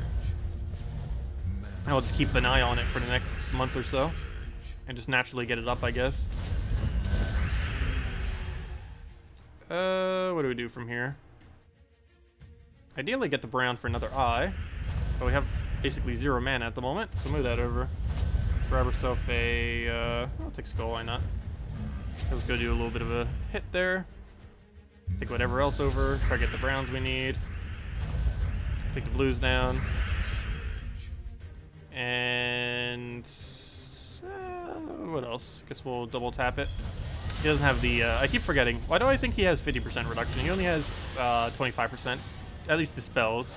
S1: And I'll just keep an eye on it for the next month or so. And just naturally get it up, I guess. What do we do from here? Ideally get the brown for another eye. But we have basically 0 mana at the moment, so move that over. Grab ourselves a... I'll take skull, why not? Let's go do a little bit of a hit there. Take whatever else over. Try to get the browns we need. Take the blues down. And what else? Guess we'll double tap it. He doesn't have the, I keep forgetting. Why do I think he has 50% reduction? He only has 25%, at least the spells.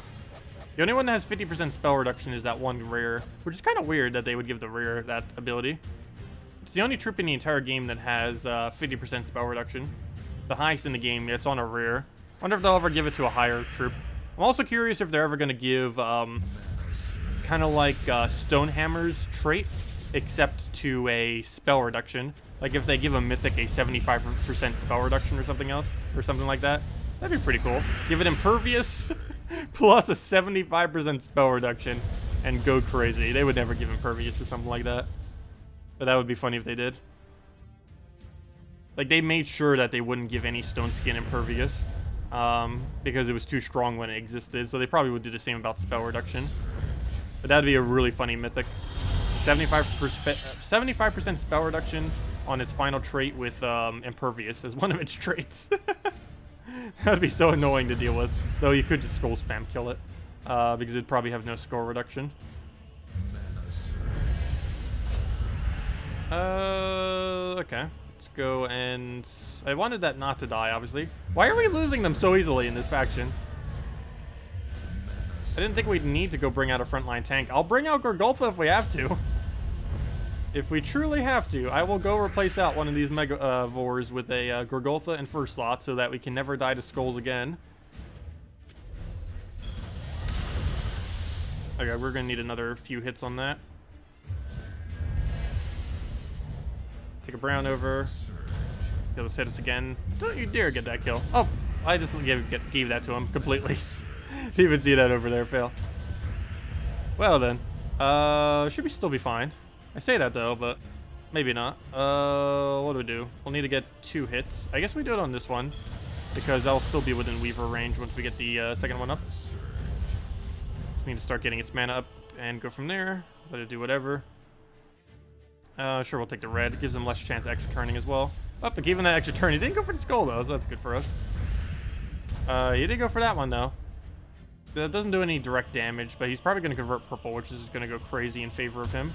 S1: The only one that has 50% spell reduction is that one rare, which is kind of weird that they would give the rare that ability. It's the only troop in the entire game that has 50% spell reduction. The highest in the game, it's on a rare. Wonder if they'll ever give it to a higher troop. I'm also curious if they're ever going to give kind of like Stonehammer's trait, except to a spell reduction. Like if they give a Mythic a 75% spell reduction or something else, or something like that. That'd be pretty cool. Give it Impervious plus a 75% spell reduction and go crazy. They would never give Impervious to something like that. But that would be funny if they did. Like, they made sure that they wouldn't give any Stone Skin Impervious. Because it was too strong when it existed. So they probably would do the same about spell reduction. But that'd be a really funny Mythic. 75% spell reduction on its final trait with Impervious as one of its traits. That would be so annoying to deal with. Though you could just Skull Spam kill it. Because it'd probably have no score reduction. Okay. Let's go and... I wanted that not to die, obviously. Why are we losing them so easily in this faction? I didn't think we'd need to go bring out a frontline tank. I'll bring out Gorgulfa if we have to. If we truly have to, I will go replace out one of these Mega Vors with a Gorgulfa in first slot so that we can never die to skulls again. Okay, we're going to need another few hits on that. Take a Brown over. He'll just hit us again. Don't you dare get that kill. Oh, I just gave that to him completely. Didn't even see that over there fail. Well then, should we still be fine? I say that though, but maybe not. What do we do? We'll need to get 2 hits. I guess we do it on this one because that'll still be within Weaver range once we get the second one up. Just need to start getting its mana up and go from there. Let it do whatever. Sure, we'll take the red. It gives him less chance of extra turning as well. Oh, but given that extra turn, he didn't go for the skull though, so that's good for us. He did go for that one though. That doesn't do any direct damage, but he's probably going to convert purple, which is going to go crazy in favor of him.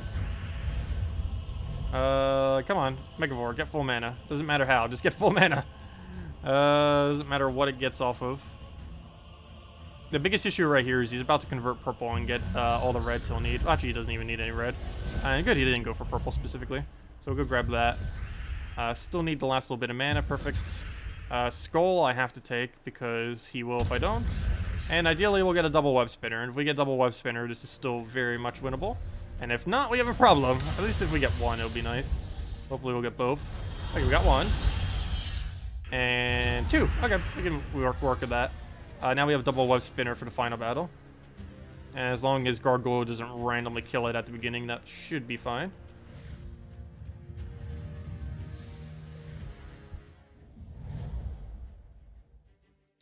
S1: Come on, Megavore, get full mana. Doesn't matter how, just get full mana. Doesn't matter what it gets off of. The biggest issue right here is he's about to convert purple and get all the reds he'll need. Actually, he doesn't even need any red. And good, he didn't go for purple specifically. So we'll go grab that. Still need the last little bit of mana, perfect. Skull I have to take because he will if I don't. And ideally we'll get a double web spinner. And if we get double web spinner, this is still very much winnable. And if not, we have a problem. At least if we get one, it'll be nice. Hopefully we'll get both. Okay, we got 1. And 2. Okay, we can work with that. Now we have double web spinner for the final battle. And as long as Gargoyle doesn't randomly kill it at the beginning, that should be fine.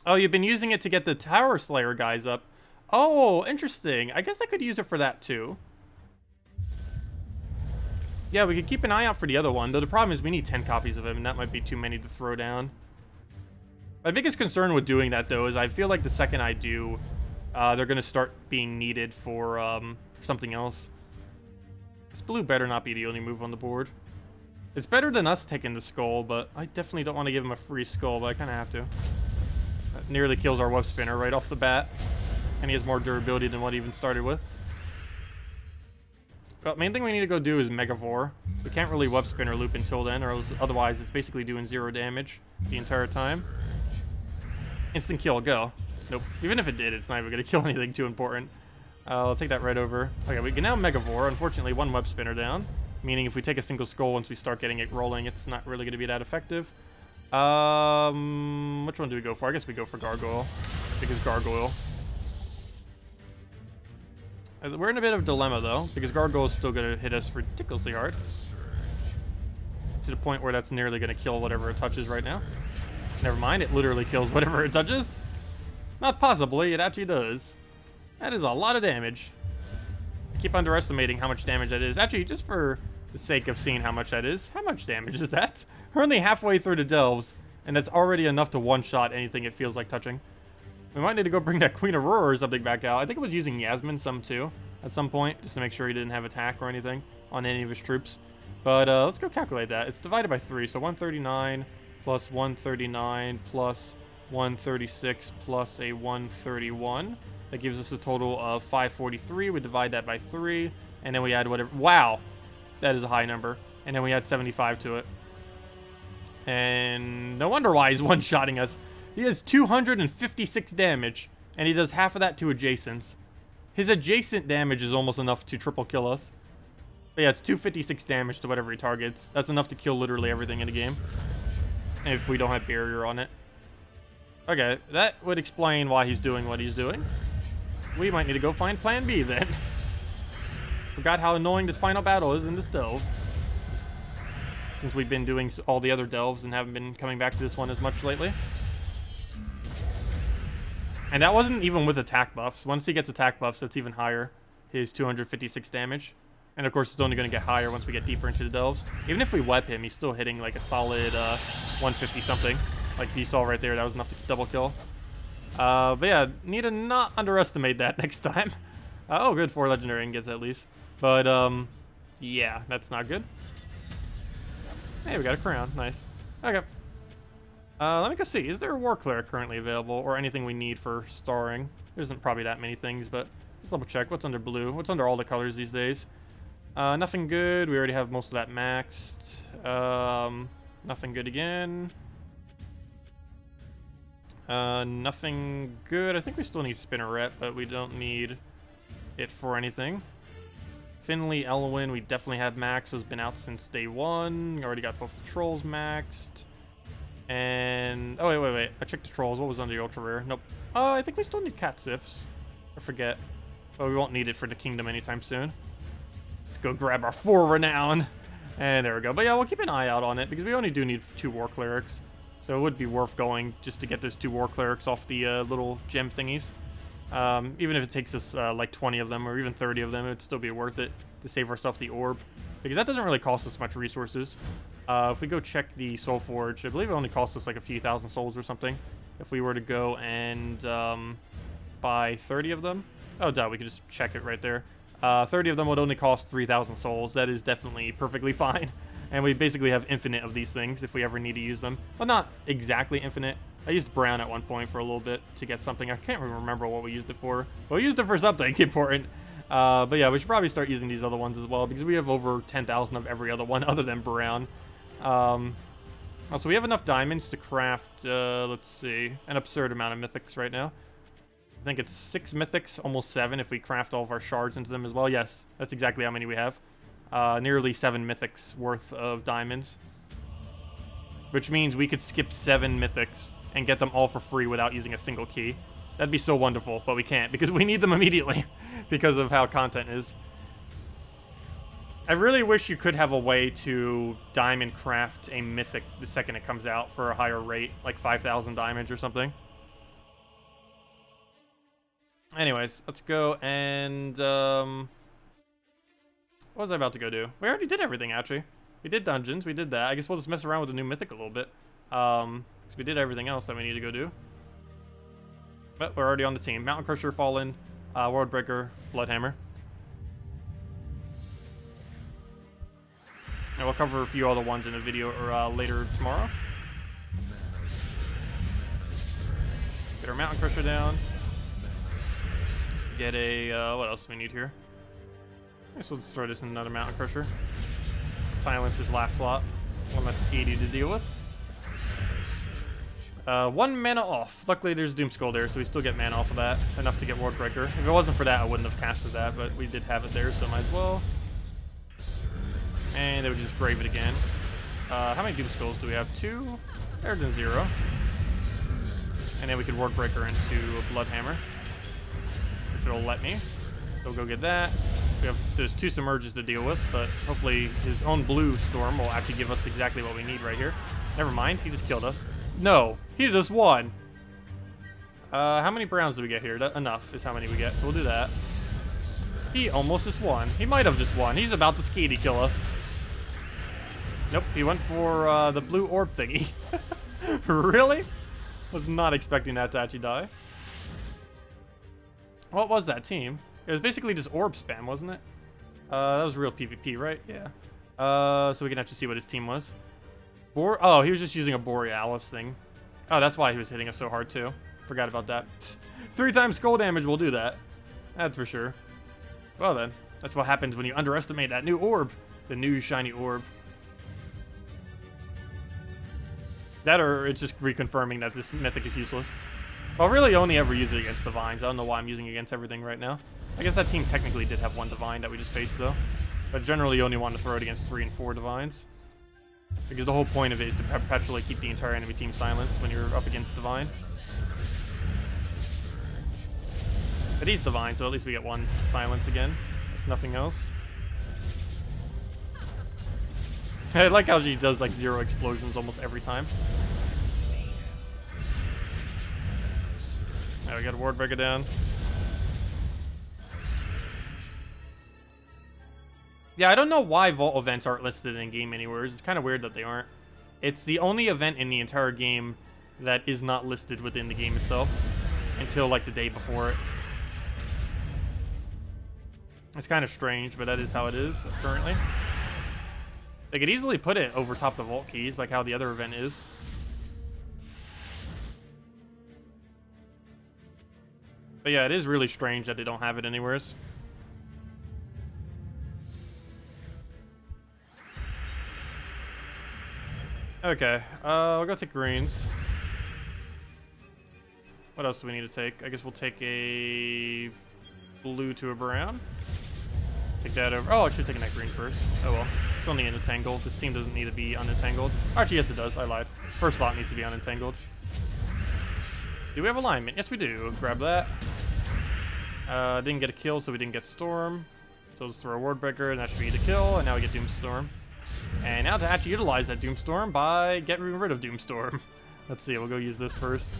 S1: Oh, you've been using it to get the Tower Slayer guys up. Oh, interesting. I guess I could use it for that too. Yeah, we could keep an eye out for the other one, though the problem is we need 10 copies of him, and that might be too many to throw down. My biggest concern with doing that, though, is I feel like the second I do, they're going to start being needed for something else. This blue better not be the only move on the board. It's better than us taking the skull, but I definitely don't want to give him a free skull, but I kind of have to. That nearly kills our web spinner right off the bat, and he has more durability than what he even started with. But main thing we need to go do is Megavore. We can't really web spinner loop until then, or else, otherwise it's basically doing 0 damage the entire time. Instant kill, go. Nope. Even if it did, it's not even going to kill anything too important. I'll take that right over. Okay, we can now Megavore. Unfortunately, 1 web spinner down. Meaning if we take a single skull once we start getting it rolling, it's not really going to be that effective. Which one do we go for? I guess we go for Gargoyle. Because Gargoyle. We're in a bit of a dilemma, though. Because Gargoyle is still going to hit us ridiculously hard. To the point where that's nearly going to kill whatever it touches right now. Never mind, it literally kills whatever it touches. Not possibly, it actually does. That is a lot of damage. I keep underestimating how much damage that is. Actually, just for the sake of seeing how much that is, how much damage is that? We're only halfway through the delves, and that's already enough to one-shot anything it feels like touching. We might need to go bring that Queen Aurora or something back out. I think it was using Yasmin some too. at some point, just to make sure he didn't have attack or anything on any of his troops. But let's go calculate that. It's divided by 3, so 139 plus 139 plus 136 plus a 131. That gives us a total of 543. We divide that by 3, and then we add whatever. Wow, that is a high number. And then we add 75 to it. And no wonder why he's one-shotting us. He has 256 damage, and he does half of that to adjacents. His adjacent damage is almost enough to triple kill us. But yeah, it's 256 damage to whatever he targets. That's enough to kill literally everything in the game, if we don't have barrier on it. Okay, that would explain why he's doing what he's doing. We might need to go find plan B then. Forgot how annoying this final battle is in this delve, since we've been doing all the other delves and haven't been coming back to this one as much lately. And that wasn't even with attack buffs. Once he gets attack buffs, that's even higher. His 256 damage. And of course, it's only going to get higher once we get deeper into the delves. Even if we web him, he's still hitting like a solid 150 something. Like you saw right there, that was enough to double kill. But yeah, need to not underestimate that next time. Oh, good, 4 legendary ingots at least. But yeah, that's not good. Hey, we got a crown. Nice. Okay. Let me go see. Is there a war cleric currently available, or anything we need for starring? There isn't probably that many things, but let's double check. What's under blue? What's under all the colors these days? Nothing good. We already have most of that maxed. Nothing good again. Nothing good. I think we still need Spinneret, but we don't need it for anything. Finley, Elwyn, we definitely have max. It's been out since day 1. Already got both the trolls maxed. And oh wait. I checked the trolls. What was under the ultra rare? Nope. I think we still need cat sifts. I forget. But we won't need it for the kingdom anytime soon. Let's go grab our 4 renown. And there we go. But yeah, we'll keep an eye out on it because we only do need 2 war clerics. So it would be worth going just to get those 2 war clerics off the little gem thingies. Even if it takes us like 20 of them or even 30 of them, it would still be worth it to save ourselves the orb. Because that doesn't really cost us much resources. If we go check the Soul Forge, I believe it only costs us like a few thousand souls or something. If we were to go and buy 30 of them. Oh, duh, we could just check it right there. 30 of them would only cost 3,000 souls. That is definitely perfectly fine. And we basically have infinite of these things if we ever need to use them. Well, not exactly infinite. I used brown at one point for a little bit to get something. I can't remember what we used it for. But we used it for something important. But yeah, we should probably start using these other ones as well because we have over 10,000 of every other one other than brown. Also, we have enough diamonds to craft, let's see, an absurd amount of mythics right now. I think it's 6 mythics, almost 7 if we craft all of our shards into them as well. Yes, that's exactly how many we have. Nearly 7 mythics worth of diamonds. Which means we could skip 7 mythics and get them all for free without using a single key. That'd be so wonderful, but we can't because we need them immediately because of how content is. I really wish you could have a way to diamond craft a mythic the second it comes out for a higher rate, like 5,000 damage or something. Anyways, let's go and what was I about to go do? We already did everything, actually. We did dungeons, we did that. I guess we'll just mess around with the new mythic a little bit. Because we did everything else that we need to go do. But we're already on the team. Mountain Crusher, Fallen, World Breaker, Bloodhammer. And we'll cover a few other ones in a video or later tomorrow. Get our Mountain Crusher down. Get a, what else do we need here? I guess we'll just throw this in another Mountain Crusher. Silence his last slot. One less Skady to deal with. 1 mana off. Luckily there's Doomskull there, so we still get mana off of that. Enough to get World Breaker. If it wasn't for that, I wouldn't have casted that, but we did have it there, so might as well. And they would just grave it again. How many Doomskulls do we have? 2? Better than 0. And then we could World Breaker into a Bloodhammer. If it'll let me. So we'll go get that. We have those 2 Submerges to deal with, but hopefully his own blue storm will actually give us exactly what we need right here. Never mind, he just killed us. No, he just won. How many browns do we get here? Enough is how many we get, so we'll do that. He almost just won. He might have just won. He's about to Skady kill us. Nope, he went for the blue orb thingy. Really? Was not expecting that to actually die. What was that team? It was basically just orb spam, wasn't it? That was real PvP, right? Yeah. So we can actually see what his team was. Oh, he was just using a Borealis thing. Oh, that's why he was hitting us so hard, too. Forgot about that. 3 times skull damage will do that. That's for sure. Well, then. That's what happens when you underestimate that new orb. The new shiny orb. That or it's just reconfirming that this mythic is useless. I'll really only ever use it against divines. I don't know why I'm using it against everything right now. I guess that team technically did have 1 divine that we just faced, though. But generally, you only want to throw it against 3 and 4 divines. Because the whole point of it is to perpetually keep the entire enemy team silenced when you're up against divine. But he's divine, so at least we get 1 silence again. Nothing else. I like how she does like 0 explosions almost every time. Now we got a ward breaker down. Yeah, I don't know why vault events aren't listed in game anywhere. It's kind of weird that they aren't. It's the only event in the entire game that is not listed within the game itself until like the day before it. It's kind of strange, but that is how it is currently. They could easily put it over top the vault keys, like how the other event is. But yeah, it is really strange that they don't have it anywhere. Okay, we'll go take greens. What else do we need to take? I guess we'll take a blue to a brown. Take that over. Oh, I should have taken that green first. Oh well. It's only unentangled. This team doesn't need to be unentangled. Actually, yes it does. I lied. First lot needs to be unentangled. Do we have alignment? Yes, we do. Grab that. Didn't get a kill, so we didn't get Storm. So let's throw a Ward Breaker, and that should be the kill, and now we get Doomstorm. And now to actually utilize that Doomstorm by getting rid of Doomstorm. Let's see, we'll go use this first.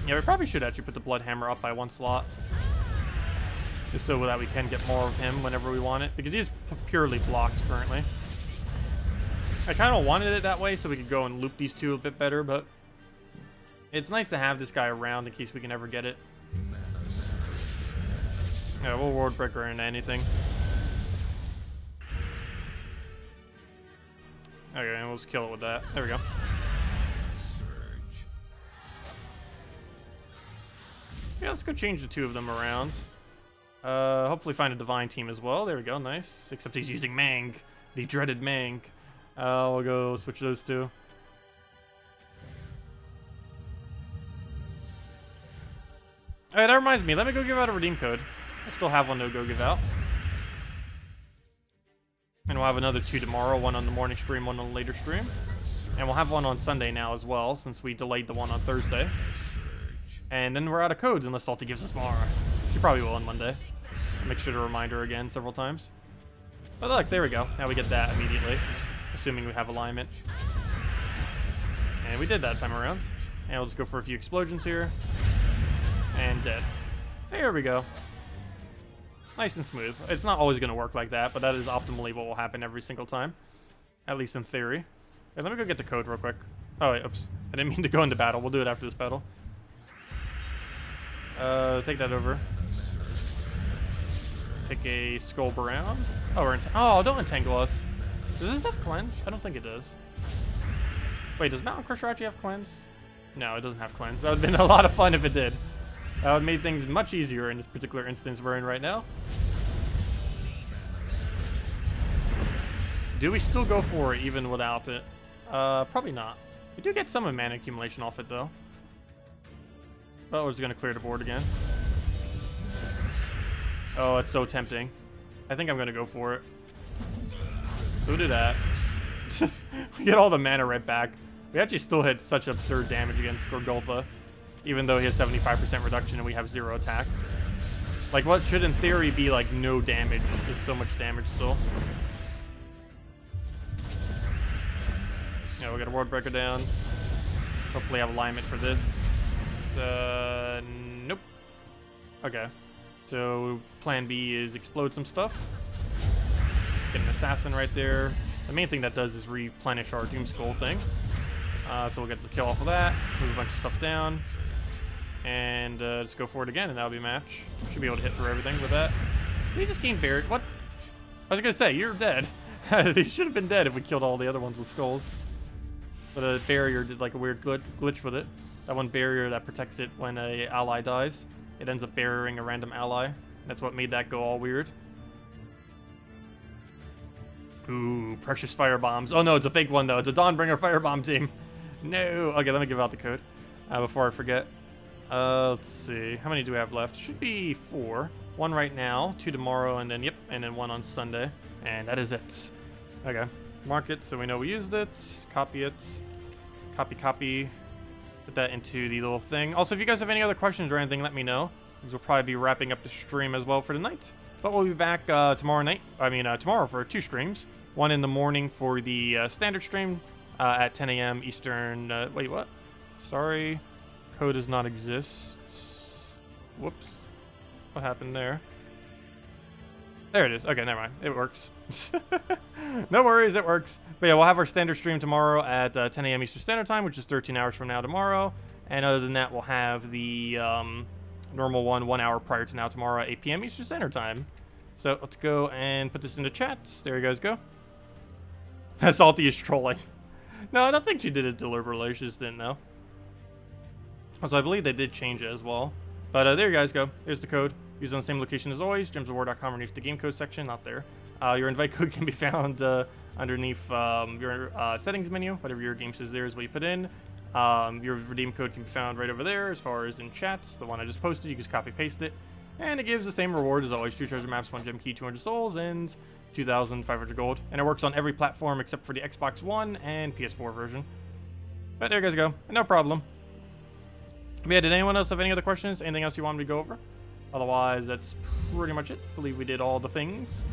S1: Yeah, we probably should actually put the Blood Hammer up by 1 slot. Just so that we can get more of him whenever we want it. Because he is purely blocked currently. I kind of wanted it that way so we could go and loop these 2 a bit better, but it's nice to have this guy around in case we can ever get it. Yeah, we'll Ward Breaker into anything. Okay, and we'll just kill it with that. There we go. Yeah, let's go change the 2 of them around. Hopefully find a divine team as well. There we go, nice. Except he's using Mang, the dreaded Mang. We'll go switch those 2. Alright, that reminds me. Let me go give out a redeem code. I still have one to go give out. And we'll have another 2 tomorrow. 1 on the morning stream, 1 on the later stream. And we'll have 1 on Sunday now as well, since we delayed the 1 on Thursday. And then we're out of codes unless Salty gives us more. She probably will on Monday. Make sure to remind her again several times. But look, there we go. Now we get that immediately. Assuming we have alignment. And we did that time around. And we'll just go for a few explosions here. And dead. There we go. Nice and smooth. It's not always going to work like that, but that is optimally what will happen every single time. At least in theory. Hey, let me go get the code real quick. Oh, wait, oops. I didn't mean to go into battle. We'll do it after this battle. Take that over. Take a Skull Brown. Oh, oh, don't entangle us. Does this have cleanse? I don't think it does. Wait, does Mountain Crusher actually have cleanse? No, it doesn't have cleanse. That would have been a lot of fun if it did. That would have made things much easier in this particular instance we're in right now. Do we still go for it even without it? Probably not. We do get some mana accumulation off it though. Oh, we're just gonna clear the board again. Oh, it's so tempting. I think I'm gonna go for it. We'll do that. We get all the mana right back. We actually still hit such absurd damage against Gorgulfa, even though he has 75% reduction and we have 0 attack. Like what should in theory be like no damage is so much damage still. Yeah, we got a Ward Breaker down. Hopefully have alignment for this. Nope. Okay. So plan B is explode some stuff. Get an assassin right there. The main thing that does is replenish our Doom Skull thing. So we'll get the kill off of that. Move a bunch of stuff down. And just go for it again, and that'll be a match. Should be able to hit through everything with that. Did he just gain buried? What? I was gonna say, you're dead. They should have been dead if we killed all the other ones with skulls. But a barrier did like a weird glitch with it. That one barrier that protects it when a ally dies. It ends up barriering a random ally. That's what made that go all weird. Ooh, precious fire bombs. Oh no, it's a fake one though. It's a Dawnbringer firebomb team. No. Okay, let me give out the code before I forget. Let's see. How many do we have left? Should be 4. 1 right now, 2 tomorrow, and then, yep, and then 1 on Sunday. And that is it. Okay. Mark it so we know we used it. Copy it. Copy. Put that into the little thing. Also, if you guys have any other questions or anything, let me know. Because we'll probably be wrapping up the stream as well for tonight. But we'll be back tomorrow for 2 streams. 1 in the morning for the standard stream at 10 a.m. Eastern. Wait, what? Sorry. Code does not exist. Whoops. What happened there? There it is. Okay, never mind. It works. No worries, it works. But yeah, we'll have our standard stream tomorrow at 10 a.m. Eastern Standard Time, which is 13 hours from now tomorrow. And other than that, we'll have the normal 1 hour prior to now tomorrow at 8 p.m. Eastern Standard Time. So let's go and put this into chat. There you guys go. Salty is trolling. No, I don't think she did it deliberately. She just didn't know. Also, I believe they did change it as well. But there you guys go. Here's the code. Used on the same location as always. gemsofwar.com underneath the game code section. Not there. Your invite code can be found underneath your settings menu. Whatever your game says there is what you put in. Your redeem code can be found right over there as far as in chats. The one I just posted, you can just copy paste it. And it gives the same reward as always. 2 treasure maps, 1 gem key, 200 souls, and 2,500 gold. And it works on every platform except for the Xbox One and PS4 version. But there you guys go. No problem. But yeah, did anyone else have any other questions? Anything else you wanted me to go over? Otherwise, that's pretty much it. I believe we did all the things.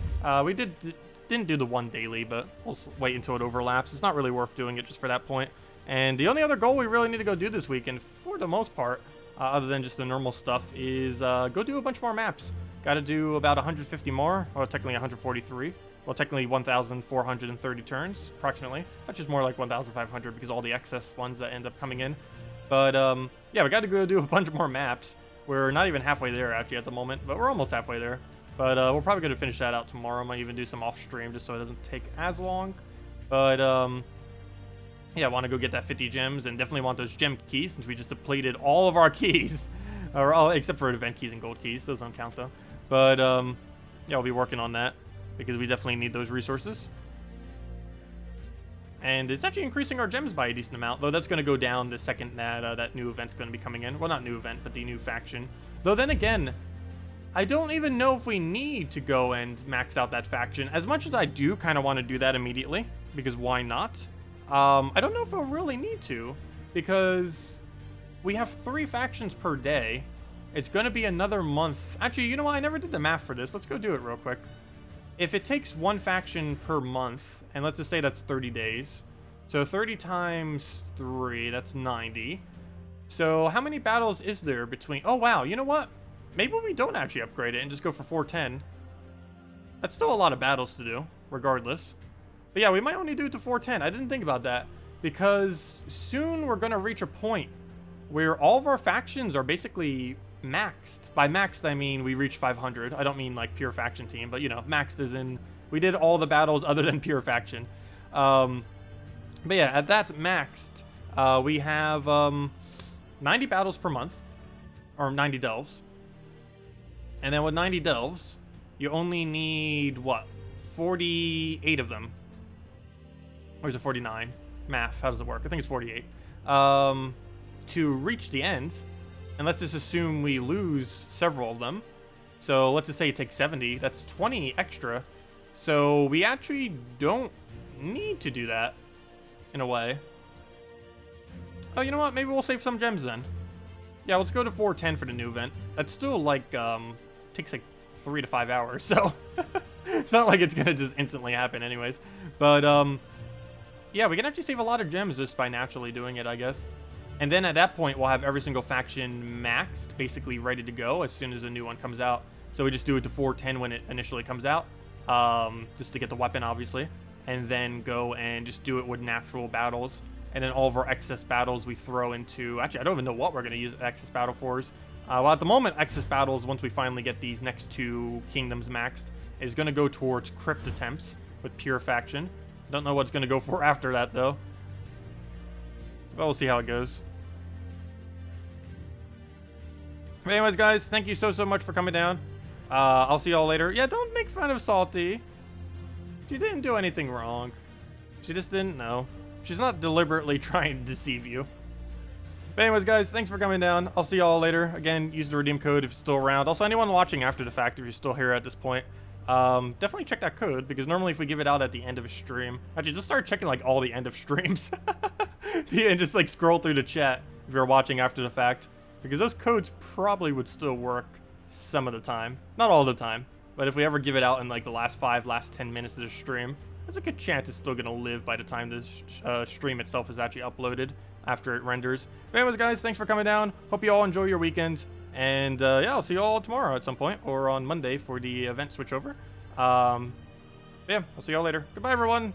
S1: We didn't do the 1 daily, but we'll wait until it overlaps. It's not really worth doing it just for that point. And the only other goal we really need to go do this weekend, for the most part, other than just the normal stuff, is go do a bunch more maps. Got to do about 150 more, or technically 143. Well, technically 1,430 turns, approximately. Which is more like 1,500 because all the excess ones that end up coming in. But, yeah, we got to go do a bunch more maps. We're not even halfway there, actually, at the moment, but we're almost halfway there. But we're probably going to finish that out tomorrow. Might even do some off-stream just so it doesn't take as long. But, yeah, I want to go get that 50 gems and definitely want those gem keys since we just depleted all of our keys. Except for event keys and gold keys. Those don't count, though. But, yeah, I'll be working on that because we definitely need those resources. And it's actually increasing our gems by a decent amount, though that's going to go down the second that that new event's going to be coming in. Well, not new event, but the new faction. Though then again, I don't even know if we need to go and max out that faction. As much as I do kind of want to do that immediately, because why not? I don't know if we'll really need to, because we have 3 factions per day. It's going to be another month. Actually, you know what? I never did the math for this. Let's go do it real quick. If it takes 1 faction per month, and let's just say that's 30 days. So 30 times 3, that's 90. So how many battles is there between... Oh, wow. You know what? Maybe we don't actually upgrade it and just go for 410. That's still a lot of battles to do, regardless. But yeah, we might only do it to 410. I didn't think about that. Because soon we're going to reach a point where all of our factions are basically maxed. By maxed, I mean we reach 500. I don't mean like pure faction team, but you know, maxed as in we did all the battles other than pure faction. But yeah, at that maxed, we have 90 battles per month, or 90 delves. And then with 90 delves, you only need, what, 48 of them. Or is it 49? Math, how does it work? I think it's 48. To reach the end. And let's just assume we lose several of them. So let's just say it takes 70. That's 20 extra. So we actually don't need to do that, in a way. Oh, you know what? Maybe we'll save some gems then. Yeah, let's go to 410 for the new event. That's still like, takes like 3 to 5 hours. So it's not like it's going to just instantly happen anyways. But, yeah, we can actually save a lot of gems just by naturally doing it, I guess. And then at that point, we'll have every single faction maxed, basically ready to go as soon as a new one comes out. So we just do it to 410 when it initially comes out, just to get the weapon, obviously. And then go and just do it with natural battles. and then all of our excess battles we throw into... Actually, I don't even know what we're going to use excess battle for. Well, at the moment, excess battles, once we finally get these next 2 kingdoms maxed, is going to go towards crypt attempts with purifaction. Don't know what's going to go for after that, though. But we'll see how it goes. But anyways, guys, thank you so much for coming down. I'll see y'all later. Yeah, don't make fun of Salty. She didn't do anything wrong. She just didn't know. She's not deliberately trying to deceive you. But anyways, guys, thanks for coming down. I'll see y'all later. Again, use the redeem code if you're still around. Also, anyone watching after the fact, if you're still here at this point, definitely check that code, because normally if we give it out at the end of a stream... Actually, just start checking, like, all the end of streams. And just, like, scroll through the chat if you're watching after the fact. Because those codes probably would still work some of the time. Not all the time. But if we ever give it out in, like, the last 10 minutes of the stream, there's a good chance it's still going to live by the time the stream itself is actually uploaded after it renders. But anyways, guys, thanks for coming down. Hope you all enjoy your weekend. And, yeah, I'll see you all tomorrow at some point, or on Monday for the event switchover. Yeah, I'll see you all later. Goodbye, everyone.